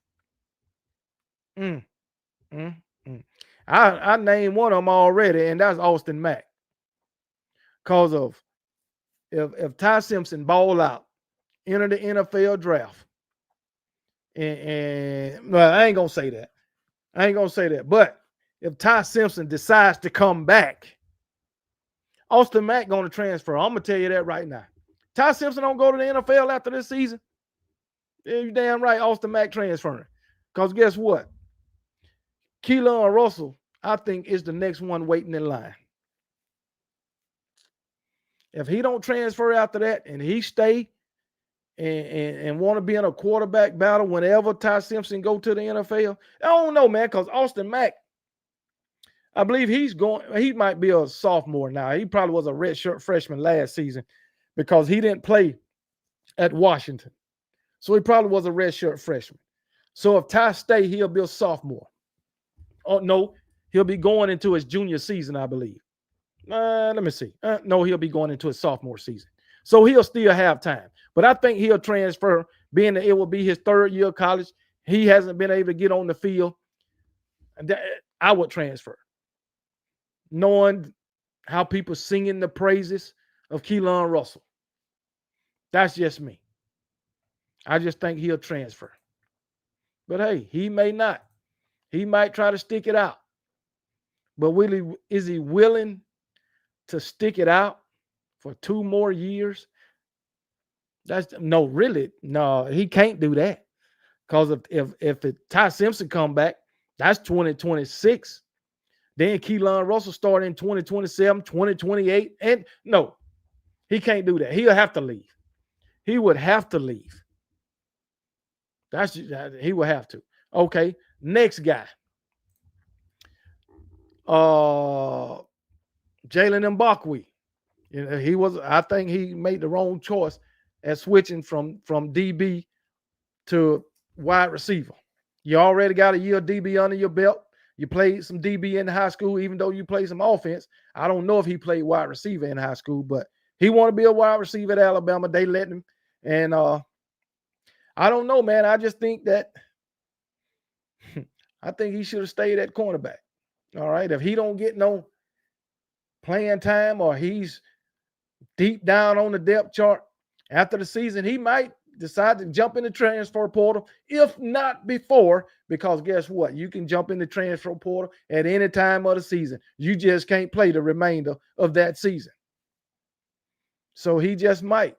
I named one of them already, and that's Austin Mack. Because of if Ty Simpson ball out, enter the NFL draft, and well, I ain't gonna say that. But if Ty Simpson decides to come back, Austin Mack gonna transfer. I'm gonna tell you that right now. Ty Simpson don't go to the NFL after this season. Yeah, you damn right, Austin Mack transferring. Because guess what? Keelan Russell, I think, is the next one waiting in line. If he don't transfer after that and he stay and want to be in a quarterback battle whenever Ty Simpson go to the NFL, I don't know, man, because Austin Mack, I believe he might be a sophomore now. He probably was a redshirt freshman last season because he didn't play at Washington. So he probably was a redshirt freshman. So if Ty stay, he'll be a sophomore. Oh, no, he'll be going into his junior season, I believe. Let me see. No, he'll be going into his sophomore season. So he'll still have time. But I think he'll transfer, being that it will be his 3rd year of college. He hasn't been able to get on the field. I would transfer. Knowing how people singing the praises of Keelan Russell. That's just me. I just think he'll transfer. But hey, he may not. He might try to stick it out. But is he willing to stick it out for 2 more years? No, he can't do that. Because if Ty Simpson come back, that's 2026. Then Keelan Russell start in 2027, 2028. And no, he can't do that. He'll have to leave. He would have to leave. He would have to. Okay, next guy. Jalen Mbakwe. I think he made the wrong choice at switching from DB to wide receiver. You already got a year DB under your belt. You played some DB in high school, even though you played some offense. I don't know if he played wide receiver in high school, but he wanted to be a wide receiver at Alabama. They let him. And I don't know, man. I just think that I think he should have stayed at cornerback. All right. If he don't get no playing time or he's deep down on the depth chart after the season, he might decide to jump in the transfer portal, if not before, because guess what? You can jump in the transfer portal at any time of the season. You just can't play the remainder of that season. So he just might.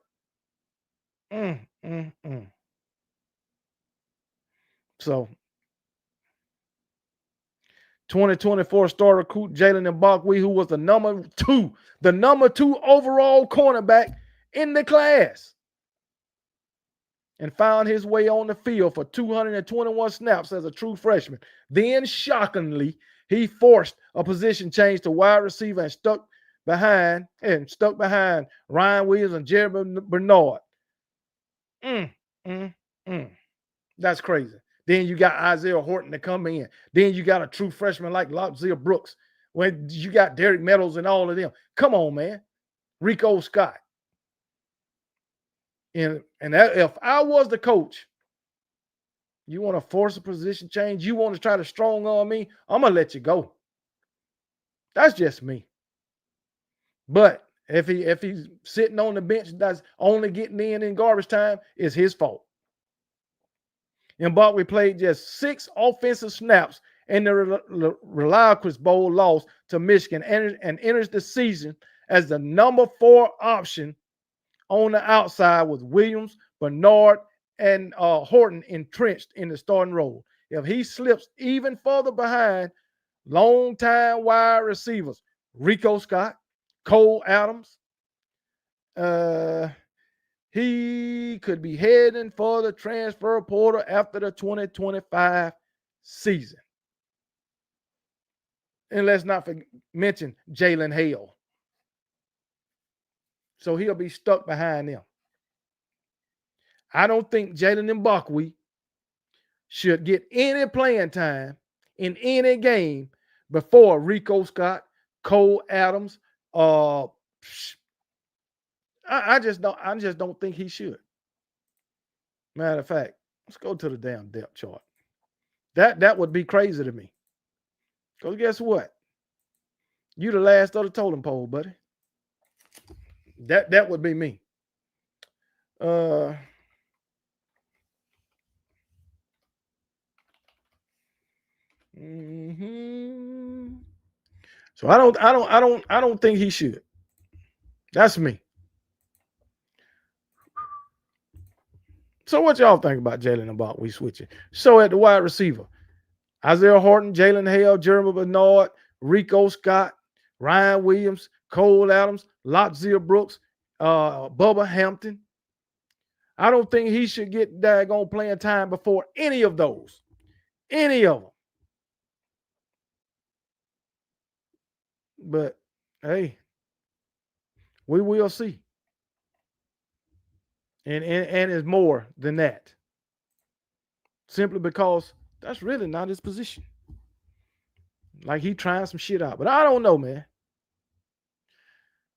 So 2024 star recruit Jalen Mbakwe, who was the number two overall cornerback in the class, and found his way on the field for 221 snaps as a true freshman. Then, shockingly, he forced a position change to wide receiver and stuck behind Ryan Williams and Jeremy Bernard. That's crazy. Then you got Isaiah Horton to come in. Then you got a true freshman like Lobzir Brooks. When you got Derek Meadows and all of them. Come on, man. Rico Scott. And that, if I was the coach, you want to force a position change, you want to try to strong arm me, I'm going to let you go. That's just me. But if he's sitting on the bench that's only getting in garbage time, it's his fault. Mbakwe played just 6 offensive snaps in the Reliance Bowl loss to Michigan and enters the season as the number 4 option on the outside with Williams, Bernard, and Horton entrenched in the starting role. If he slips even further behind longtime wide receivers, Rico Scott, Cole Adams, he could be heading for the transfer portal after the 2025 season. And let's not mention Jalen Hale. So he'll be stuck behind them. I don't think Jalen Mbakwe should get any playing time in any game before Rico Scott, Cole Adams. I just don't think he should. Matter of fact, let's go to the damn depth chart. That would be crazy to me. Because guess what? You the last of the totem pole, buddy. That would be me. So I don't think he should. That's me. So what y'all think about Jalen Mbakwe switching? So at the wide receiver, Isaiah Horton, Jalen Hale, Jeremy Bernard, Rico Scott, Ryan Williams, Cole Adams, Lobzir Brooks, Bubba Hampton. I don't think he should get daggone playing time before any of those. Any of them. But, hey, we will see. And it's more than that. Simply because that's really not his position. Like he trying some shit out. But I don't know, man.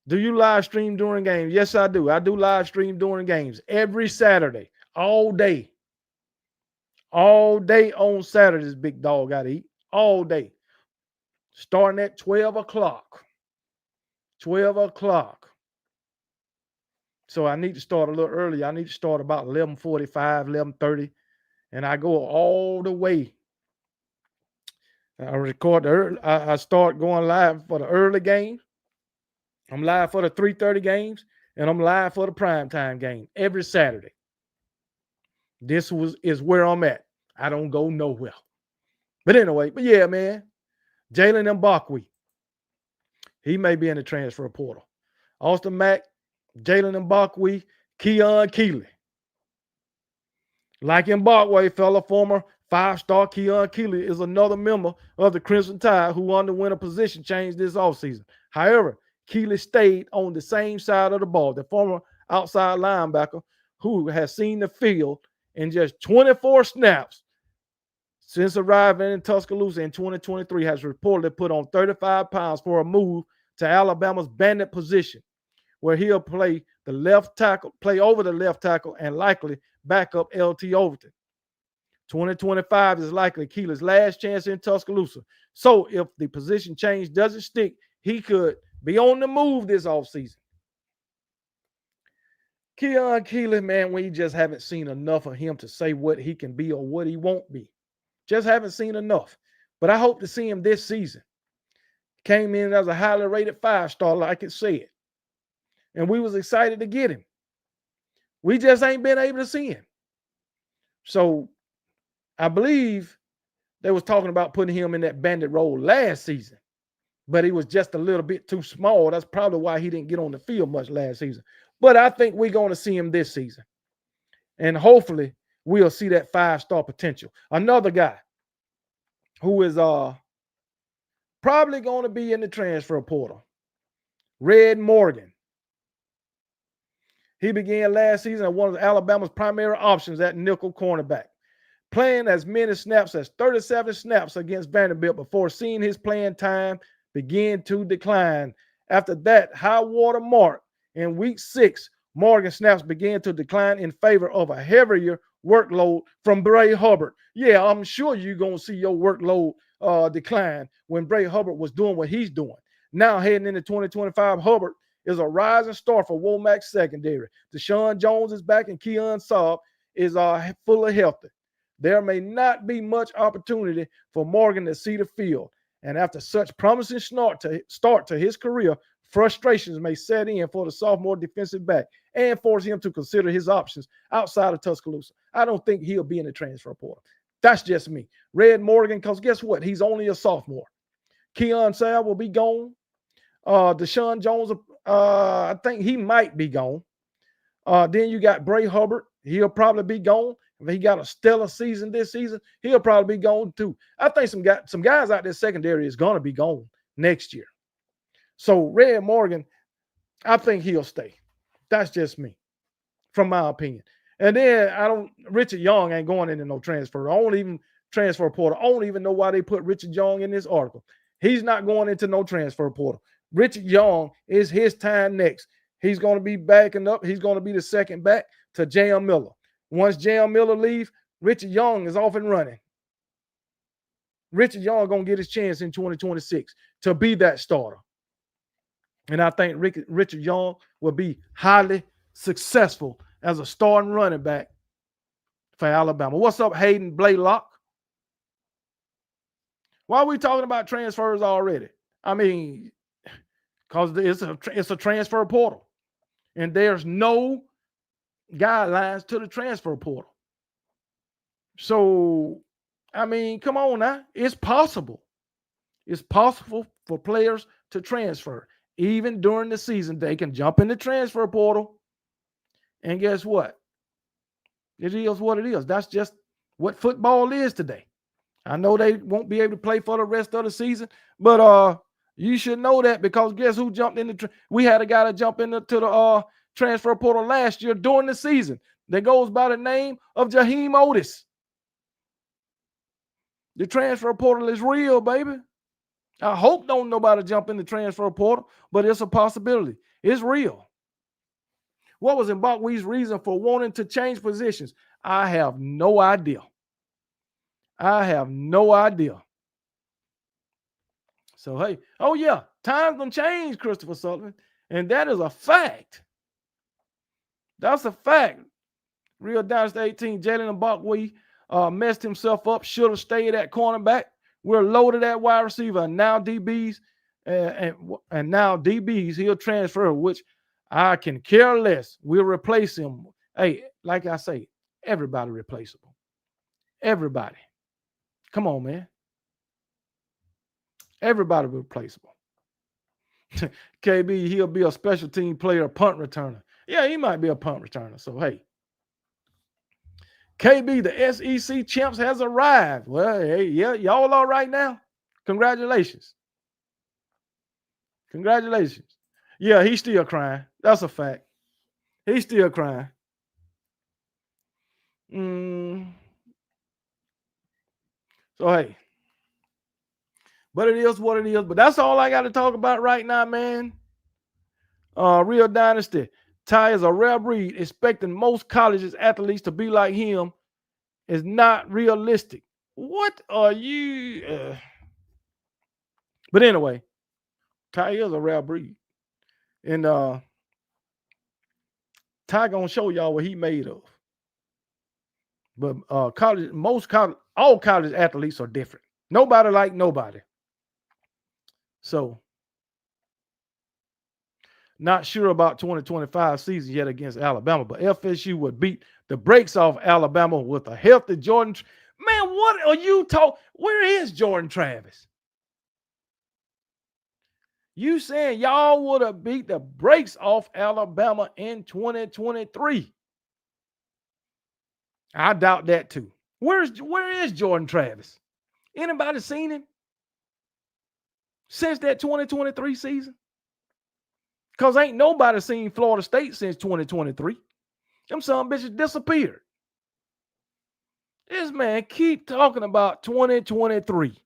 Do you live stream during games? Yes, I do. I do live stream during games every Saturday, all day. All day on Saturdays, big dog got to eat. All day. Starting at 12 o'clock. 12 o'clock. So I need to start a little early. I need to start about 11:45, 11:30. And I go all the way. I start going live for the early games. I'm live for the 3:30 games. And I'm live for the primetime game every Saturday. This is where I'm at. I don't go nowhere. But anyway, yeah, man. Jalen Mbakwe. He may be in the transfer portal. Austin Mack, Jalen Mbakwe, Keon Keeley. Like in Barkway, fellow former 5-star Keon Keeley is another member of the Crimson Tide who underwent a position change this offseason. However, Keeley stayed on the same side of the ball. The former outside linebacker who has seen the field in just 24 snaps since arriving in Tuscaloosa in 2023 has reportedly put on 35 pounds for a move to Alabama's bandit position, where he'll play over the left tackle, and likely back up LT Overton. 2025 is likely Keeler's last chance in Tuscaloosa. So if the position change doesn't stick, he could be on the move this offseason. Keon Keeley, man, we just haven't seen enough of him to say what he can be or what he won't be. Just haven't seen enough. But I hope to see him this season. Came in as a highly rated 5-star, like it said. And we was excited to get him. We just ain't been able to see him. So I believe they was talking about putting him in that bandit role last season, but he was just a little bit too small. That's probably why he didn't get on the field much last season. But I think we're going to see him this season. And hopefully we'll see that 5-star potential. Another guy who is probably going to be in the transfer portal, Red Morgan. He began last season as one of Alabama's primary options at nickel cornerback, playing as many snaps as 37 snaps against Vanderbilt before seeing his playing time begin to decline. After that high water mark in week 6, Morgan snaps began to decline in favor of a heavier workload from Bray Hubbard. Yeah, I'm sure you're going to see your workload decline when Bray Hubbard was doing what he's doing. Now heading into 2025, Hubbard is a rising star for Womack's secondary. Deshaun Jones is back and Keon Saab is fully healthy. There may not be much opportunity for Morgan to see the field. And after such promising start to his career, frustrations may set in for the sophomore defensive back and force him to consider his options outside of Tuscaloosa. I don't think he'll be in the transfer portal. That's just me. Red Morgan, because guess what? He's only a sophomore. Keon Saab will be gone. Deshaun Jones, I think he might be gone. Then you got Bray Hubbard. He'll probably be gone. If he got a stellar season this season, he'll probably be gone too. I think some guys out there secondary is going to be gone next year. So Red Morgan, I think he'll stay. That's just me, from my opinion. And then Richard Young ain't going into no transfer. I don't even transfer portal. I don't even know why they put Richard Young in this article. He's not going into no transfer portal. Richard Young is his time next. He's going to be backing up. He's going to be the second back to J.M. Miller. Once J.M. Miller leaves, Richard Young is off and running. Richard Young going to get his chance in 2026 to be that starter. And I think Richard Young will be highly successful as a starting running back for Alabama. What's up, Hayden Blaylock? Why are we talking about transfers already? I mean, because it's a transfer portal. And there's no guidelines to the transfer portal. So, I mean, come on now. It's possible. It's possible for players to transfer. Even during the season, they can jump in the transfer portal. And guess what? It is what it is. That's just what football is today. I know they won't be able to play for the rest of the season, but you should know that, because guess who jumped in we had a guy that jumped into the transfer portal last year during the season that goes by the name of Jaheim Otis. The transfer portal is real, baby. I hope don't nobody jump in the transfer portal, but it's a possibility. It's real. What was Mbakwe's reason for wanting to change positions? I have no idea. I have no idea. So, hey, oh yeah, times gonna change, Christopher Sullivan, and that is a fact. That's a fact. Real Dynasty 18, Jalen Mbakwe messed himself up, should have stayed at cornerback. We're loaded at wide receiver, and now DBs, and now DBs, he'll transfer, which I can care less. We'll replace him. Hey, like I say, everybody replaceable. Everybody. Come on, man. Everybody replaceable. KB, he'll be a special team player, punt returner. Yeah, he might be a punt returner. So, hey. KB, the SEC champs has arrived. Well, hey, yeah, y'all all right now? Congratulations. Congratulations. Yeah, he's still crying. That's a fact. He's still crying. So, hey. But it is what it is. But that's all I got to talk about right now, man. Real Dynasty. Ty is a rare breed. Expecting most colleges athletes to be like him is not realistic. What are you? But anyway, Ty is a rare breed. And Ty gonna show y'all what he made of. But all college athletes are different. Nobody like nobody. So, not sure about 2025 season yet against Alabama, but FSU would beat the brakes off Alabama with a healthy Jordan. Man, what are you talking? Where is Jordan Travis? You saying y'all would have beat the brakes off Alabama in 2023? I doubt that too. Where is Jordan Travis? Anybody seen him since that 2023 season? Because ain't nobody seen Florida State since 2023. Them some bitches disappeared. This man keep talking about 2023.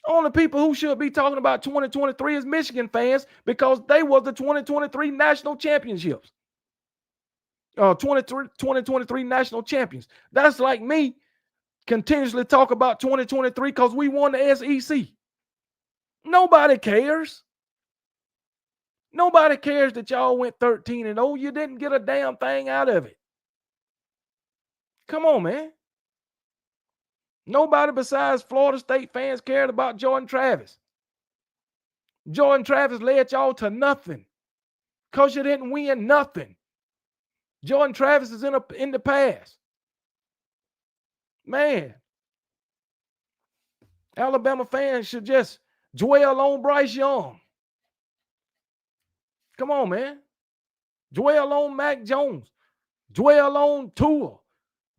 Only people who should be talking about 2023 is Michigan fans because they was the 2023 national championships. 2023 national champions. That's like me continuously talk about 2023 because we won the SEC. Nobody cares. Nobody cares that y'all went 13-0. You didn't get a damn thing out of it. Come on, man. Nobody besides Florida State fans cared about Jordan Travis. Jordan Travis led y'all to nothing because you didn't win nothing. Jordan Travis is in the past. Man, Alabama fans should just dwell on Bryce Young. Come on, man. Dwell on Mac Jones. Dwell on Tua.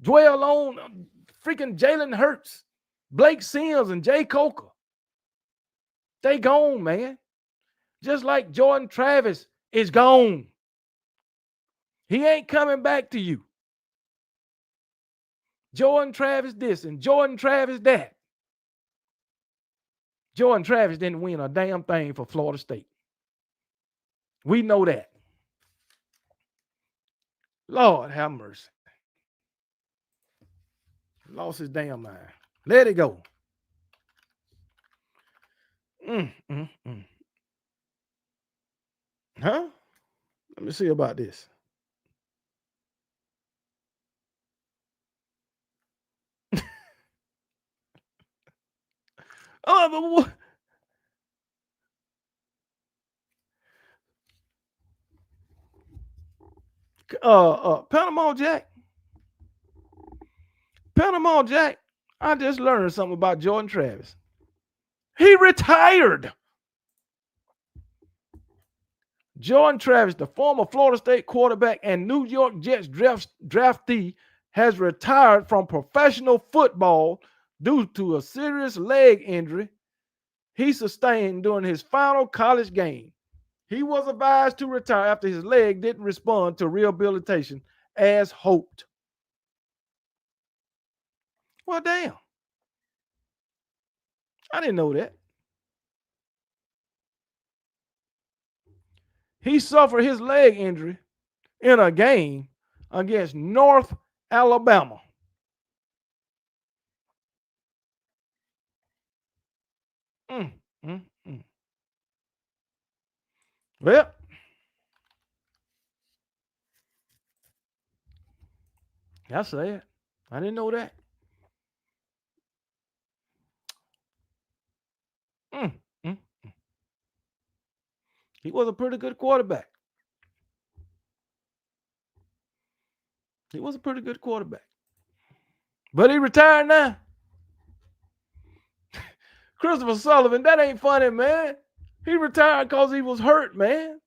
Dwell on freaking Jalen Hurts, Blake Sims, and Jay Coker. They gone, man. Just like Jordan Travis is gone. He ain't coming back to you. Jordan Travis this and Jordan Travis that. Jordan Travis didn't win a damn thing for Florida State. We know that. Lord have mercy. Lost his damn mind. Let it go. Huh? Let me see about this. Oh, but what? Panama Jack. Panama Jack. I just learned something about Jordan Travis. He retired. Jordan Travis, the former Florida State quarterback and New York Jets draftee, has retired from professional football due to a serious leg injury he sustained during his final college game. He was advised to retire after his leg didn't respond to rehabilitation as hoped. Well, damn. I didn't know that. He suffered his leg injury in a game against North Alabama. Well, that's sad. I didn't know that. He was a pretty good quarterback. He was a pretty good quarterback. But he retired now. Christopher Sullivan, that ain't funny, man. He retired because he was hurt, man.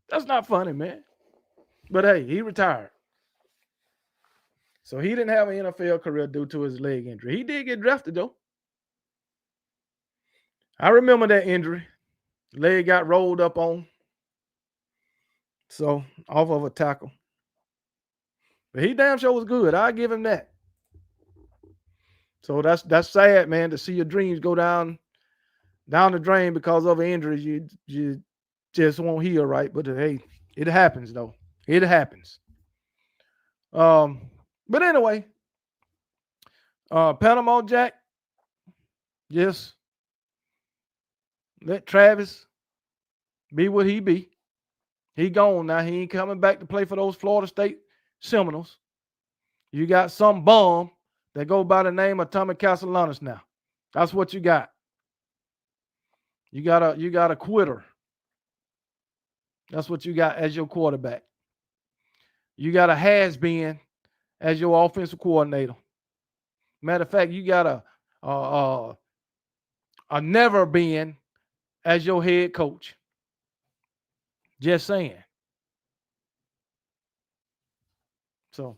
That's not funny, man. But hey, he retired. So he didn't have an NFL career due to his leg injury. He did get drafted, though. I remember that injury. Leg got rolled up on. So, off of a tackle. But he damn sure was good. I give him that. So that's sad, man, to see your dreams go down the drain because of injuries. You just won't heal right. But hey, it happens though. It happens. But anyway, Panama Jack, just let Travis be what he be. He gone now. He ain't coming back to play for those Florida State Seminoles. You got some bum that go by the name of Tommy Castellanos now. That's what you got. You got a quitter. That's what you got as your quarterback. You got a has-been as your offensive coordinator. Matter of fact, you got a never been as your head coach. Just saying. So,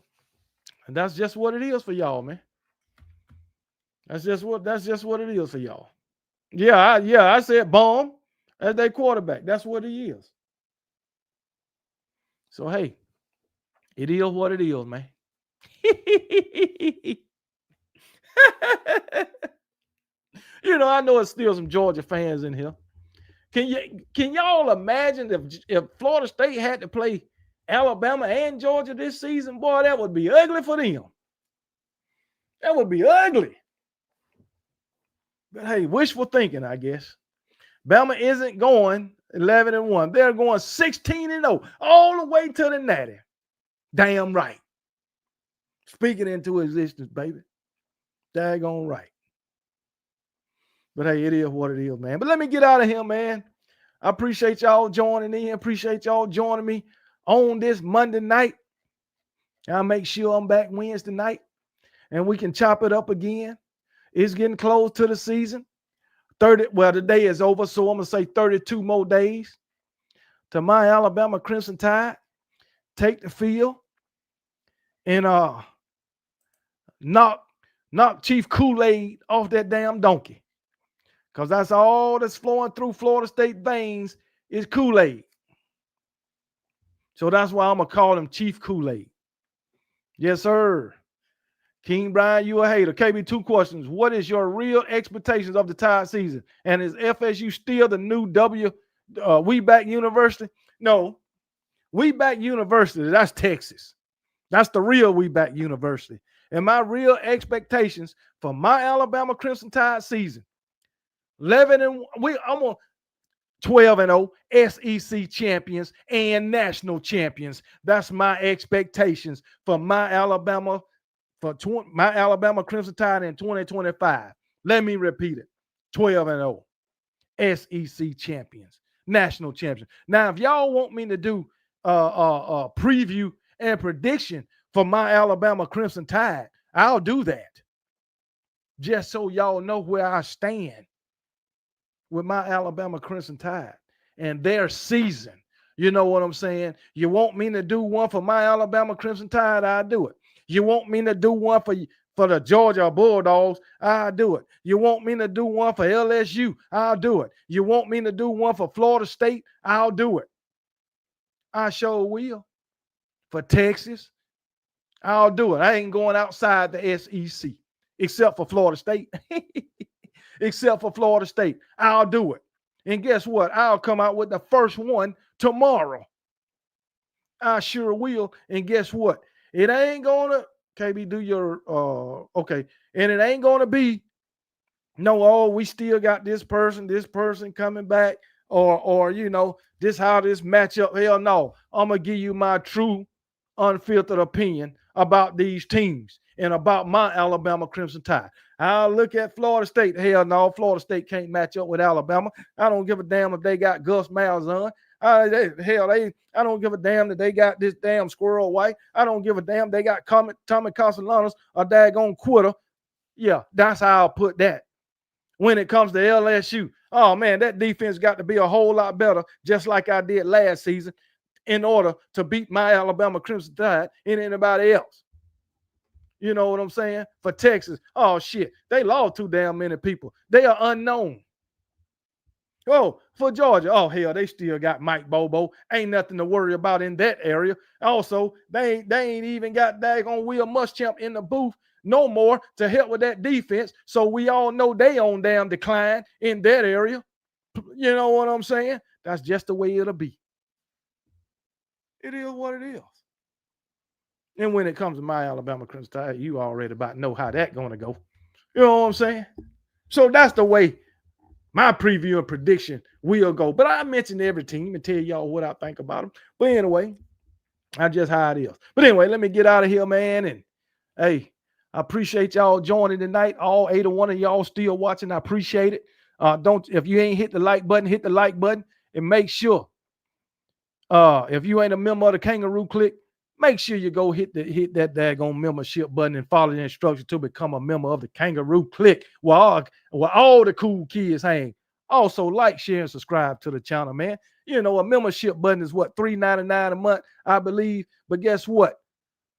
and that's just what it is for y'all, man. That's just what it is for y'all. Yeah, I said bomb as their quarterback. That's what he is. So hey, it is what it is, man. I know it's still some Georgia fans in here. Can y'all imagine if Florida State had to play Alabama and Georgia this season? Boy, that would be ugly for them. That would be ugly. But hey, wishful thinking, I guess. Bama isn't going 11-1. They're going 16-0 all the way to the natty. Damn right. Speaking into existence, baby. Daggone right. But hey, it is what it is, man. But let me get out of here, man. I appreciate y'all joining in. Appreciate y'all joining me on this Monday night. I'll make sure I'm back Wednesday night and we can chop it up again. It's getting close to the season. The day is over, so I'm going to say 32 more days to my Alabama Crimson Tide take the field and knock Chief Kool-Aid off that damn donkey. Because that's all that's flowing through Florida State veins is Kool-Aid. So that's why I'm going to call him Chief Kool-Aid. Yes, sir. King Brian, you a hater. KB, 2 questions. What is your real expectations of the Tide season? And is FSU still the new We Back University? No. We Back University, that's Texas. That's the real We Back University. And my real expectations for my Alabama Crimson Tide season, 11-1. I'm on 12-0, SEC champions and national champions. That's my expectations for my Alabama Crimson Tide in 2025. Let me repeat it. 12-0, SEC champions, national champions. Now, if y'all want me to do a preview and prediction for my Alabama Crimson Tide, I'll do that. Just so y'all know where I stand with my Alabama Crimson Tide and their season. You know what I'm saying? You want me to do one for my Alabama Crimson Tide, I'll do it. You want me to do one for the Georgia Bulldogs, I'll do it. You want me to do one for LSU, I'll do it. You want me to do one for Florida State, I'll do it. I sure will. For Texas, I'll do it. I ain't going outside the SEC except for Florida State. Except for Florida State, I'll do it. And guess what? I'll come out with the first one tomorrow. I sure will. And guess what? It ain't gonna, KB, do your okay. And it ain't gonna be we still got this person coming back, or this how this matchup. Hell no. I'm gonna give you my true, unfiltered opinion about these teams and about my Alabama Crimson Tide. I'll look at Florida State. Hell no, Florida State can't match up with Alabama. I don't give a damn if they got Gus Malzahn. I don't give a damn that they got this damn Squirrel White. I don't give a damn they got Tommy Castellanos, a daggone quitter. Yeah, that's how I'll put that. When it comes to LSU, oh man, that defense got to be a whole lot better, just like I did last season. in order to beat my Alabama Crimson Tide and anybody else. You know what I'm saying? For Texas, oh shit, they lost too damn many people. They are unknown. Oh, for Georgia, oh hell, they still got Mike Bobo. Ain't nothing to worry about in that area. Also, they ain't even got daggone Will Muschamp in the booth no more to help with that defense. So we all know they on damn decline in that area. You know what I'm saying? That's just the way it'll be. It is what it is. And when it comes to my Alabama Crimson Tide, you already about know how that's going to go. You know what I'm saying? So that's the way my preview and prediction will go. But I mentioned every team and tell y'all what I think about them. But anyway, that's just how it is. But anyway, let me get out of here, man. And hey, I appreciate y'all joining tonight. All 8 or 1 of y'all still watching. I appreciate it. If you ain't hit the like button, hit the like button. And make sure, if you ain't a member of the Kangaroo Click, make sure you go hit that daggone membership button and follow the instructions to become a member of the Kangaroo Click, where all the cool kids hang. Also, like, share, and subscribe to the channel, man. You know, a membership button is what, $3.99 a month, I believe. But guess what?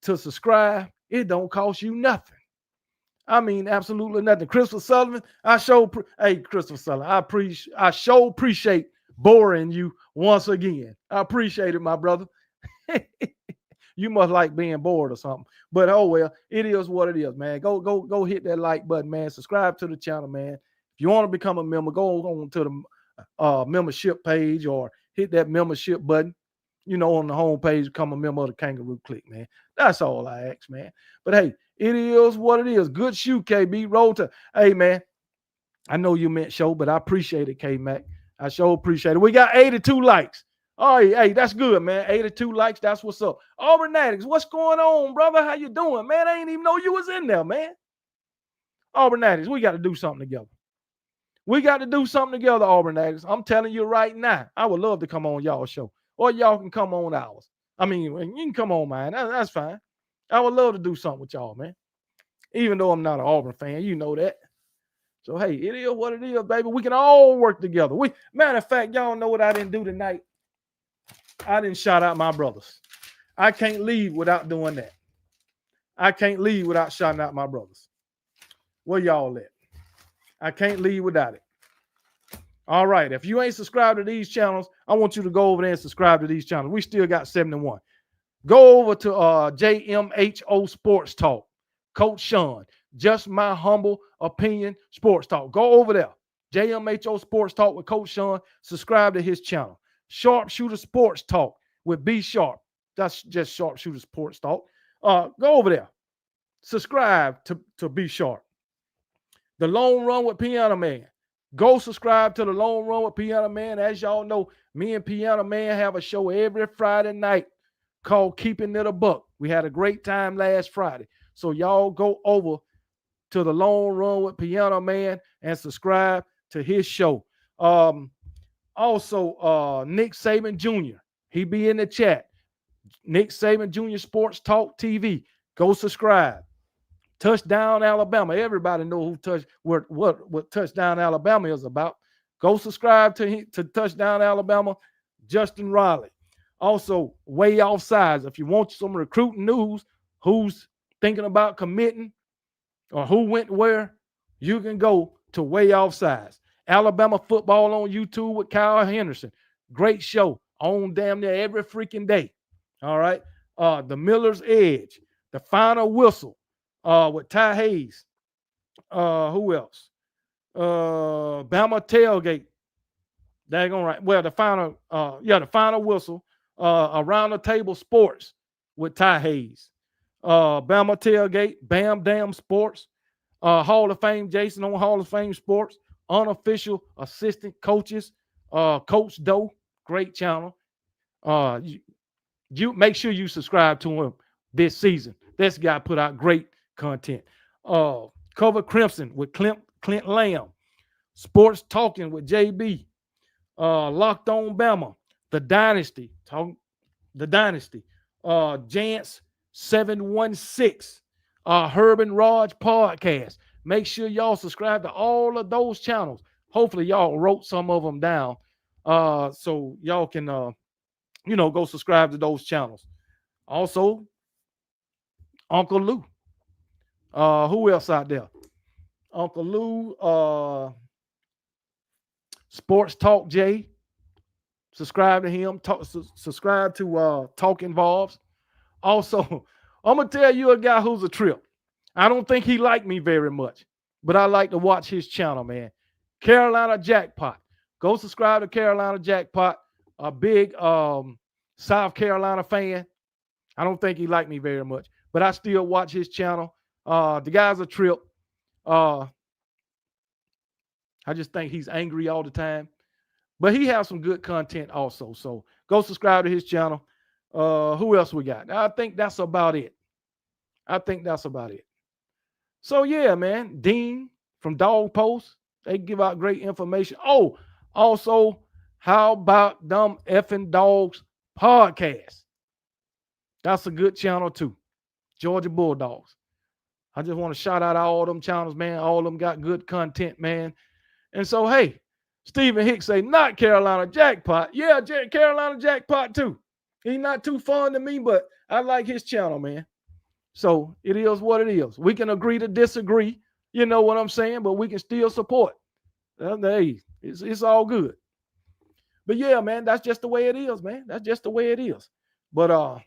To subscribe, it don't cost you nothing. I mean, absolutely nothing. Christopher Sullivan, Christopher Sullivan, I sure appreciate boring you once again. I appreciate it, my brother. You must like being bored or something. But oh well, it is what it is, man. Go hit that like button, man. Subscribe to the channel, man. If you want to become a member, go on to the membership page or hit that membership button. You know, on the homepage, become a member of the Kangaroo Click, man. That's all I ask, man. But hey, it is what it is. Good shoe, KB. Roll to. Hey, man. I know you meant show, but I appreciate it, K-Mac. I sure appreciate it. We got 82 likes. Oh, hey, that's good, man. 82 likes. That's what's up. Auburn Addicts, what's going on, brother? How you doing, man? I ain't even know you was in there, man. Auburn Addicts, we got to do something together. We got to do something together, Auburn Addicts. I'm telling you right now, I would love to come on y'all's show. Or y'all can come on ours. I mean, you can come on mine. That's fine. I would love to do something with y'all, man. Even though I'm not an Auburn fan, you know that. So, hey, it is what it is, baby. We can all work together. Matter of fact, y'all know what I didn't do tonight? I didn't shout out my brothers. I can't leave without doing that. I can't leave without shouting out my brothers. Where y'all at? I can't leave without it. All right. If you ain't subscribed to these channels, I want you to go over there and subscribe to these channels. We still got 71. Go over to JMHO Sports Talk. Coach Sean. Just my humble opinion, Sports Talk. Go over there. JMHO Sports Talk with Coach Sean. Subscribe to his channel. Sharpshooter Sports Talk with B Sharp. That's just Sharpshooter Sports Talk. Go over there. Subscribe to B Sharp. The Long Run with Piano Man. Go subscribe to the Long Run with Piano Man. As y'all know, me and Piano Man have a show every Friday night called Keeping It a Buck. We had a great time last Friday. So y'all go over to the Long Run with Piano Man and subscribe to his show. Also, Nick Saban Jr., he be in the chat. Nick Saban Jr. Sports Talk TV. Go subscribe. Touchdown Alabama. Everybody know what Touchdown Alabama is about. Go subscribe to Touchdown Alabama. Justin Riley. Also, Way Offsides. If you want some recruiting news, who's thinking about committing or who went where, you can go to Way Offsides. Alabama football on YouTube with Kyle Henderson. Great show on damn near every freaking day. All right. The Miller's Edge. The Final Whistle with Ty Hayes. Who else? Bama Tailgate. Daggone right. Well, the Final Whistle. Around the Table Sports with Ty Hayes. Bama Tailgate. Bam Damn Sports. Hall of Fame Jason on Hall of Fame Sports. Unofficial assistant coaches. Coach Doe. Great channel. You make sure you subscribe to him this season. This guy put out great content. Cover Crimson with Clint Lamb. Sports Talking with JB. Locked on Bama. The Dynasty. Jance 716. Herb and Raj podcast. Make sure y'all subscribe to all of those channels. Hopefully y'all wrote some of them down so y'all can go subscribe to those channels. Also, Uncle Lou. Who else out there? Uncle Lou, Sports Talk J. Subscribe to him. Subscribe to Talk Involves. Also, I'm gonna tell you a guy who's a trip. I don't think he liked me very much, but I like to watch his channel, man. Carolina Jackpot. Go subscribe to Carolina Jackpot. A big South Carolina fan. I don't think he liked me very much, but I still watch his channel. The guy's a trip. I just think he's angry all the time, but he has some good content also. So go subscribe to his channel. Who else we got? I think that's about it. So yeah, man. Dean from Dog Post. They give out great information. Oh, also, how about them effing dogs podcast? That's a good channel too. Georgia Bulldogs. I just want to shout out all them channels, man. All of them got good content, man. And so, hey, Stephen Hicks say, not Carolina Jackpot. Yeah, Carolina Jackpot too. He's not too fun to me, but I like his channel, man. So it is what it is. We can agree to disagree. You know what I'm saying? But we can still support. Hey, it's all good. But yeah, man, that's just the way it is, man. That's just the way it is. But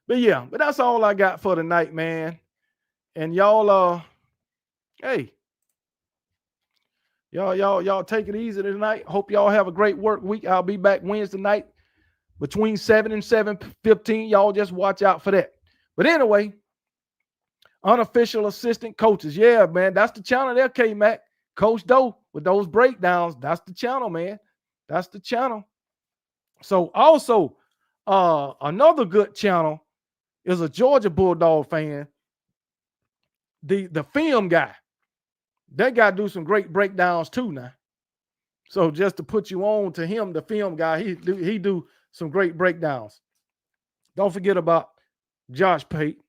yeah, but that's all I got for tonight, man. And y'all, hey, y'all take it easy tonight. Hope y'all have a great work week. I'll be back Wednesday night between 7 and 7:15. Y'all just watch out for that. But anyway, unofficial assistant coaches. Yeah, man, that's the channel there, K-Mac. Coach Doe with those breakdowns. That's the channel, man. That's the channel. So also, another good channel is a Georgia Bulldog fan. The film guy. That guy do some great breakdowns too now. So just to put you on to him, the film guy, he do some great breakdowns. Don't forget about Josh Pate.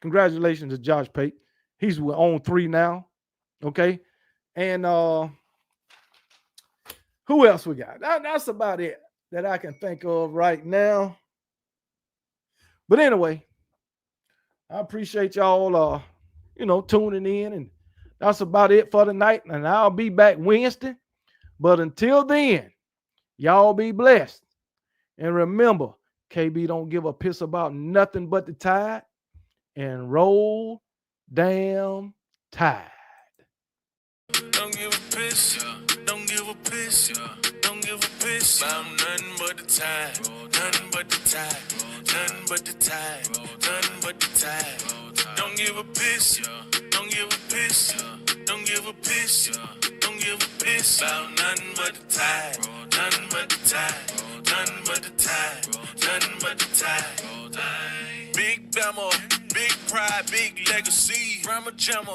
Congratulations to Josh Pate. He's on 3 now. Okay. And who else we got? That's about it that I can think of right now. But anyway, I appreciate y'all tuning in, and that's about it for tonight. And I'll be back Wednesday. But until then, y'all be blessed. And remember, KB don't give a piss about nothing but the Tide. And roll damn Tide. Don't give a piss, don't give a piss, don't give a piss about nothing but the Tide, nothing but the Tide, nothing but the Tide, nothing but the Tide. Don't give a piss, don't give a piss, don't give a piss, don't give a piss about nothing but the Tide, nothing but the Tide, nothing but the Tide, nothing but the Tide. Big Bama, big pride, big legacy. Rama Jammer,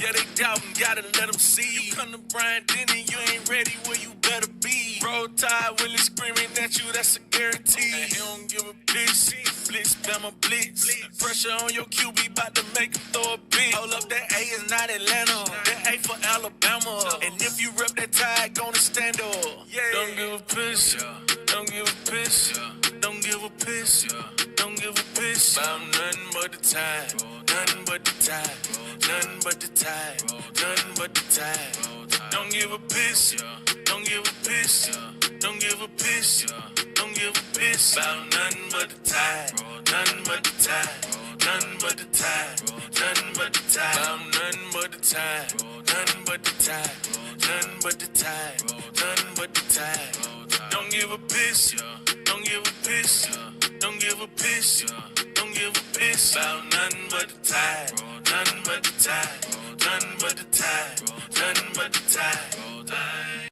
yeah, they doubting, gotta let them see. You come to Brian Denny, you ain't ready, well, you better be. Roll Tide, Willie screaming at you, that's a guarantee. And he don't give a piss. Blitz, Bama, blitz. Pressure on your QB, about to make him throw a bitch. Hold up, that A is not Atlanta. That A for Alabama. And if you rep that Tide, gonna stand up. Yeah. Don't give a piss, don't give a piss, don't give a piss, don't give a piss about nothing but the Tide, nothing but the Tide, nothing but the Tide, nothing but the Tide. Don't give a piss, don't give a piss, don't give a piss, don't give a piss about nothing but the Tide, nothing but the Tide, nothing but the Tide, nothing but the Tide, about nothing but the Tide, nothing but the Tide, nothing but the Tide, nothing but the Tide. Don't give a piss, don't give a piss, don't give a piss, don't give a piss about nothing but the Tide, nothing but the Tide, nothing but the Tide, nothing but the Tide.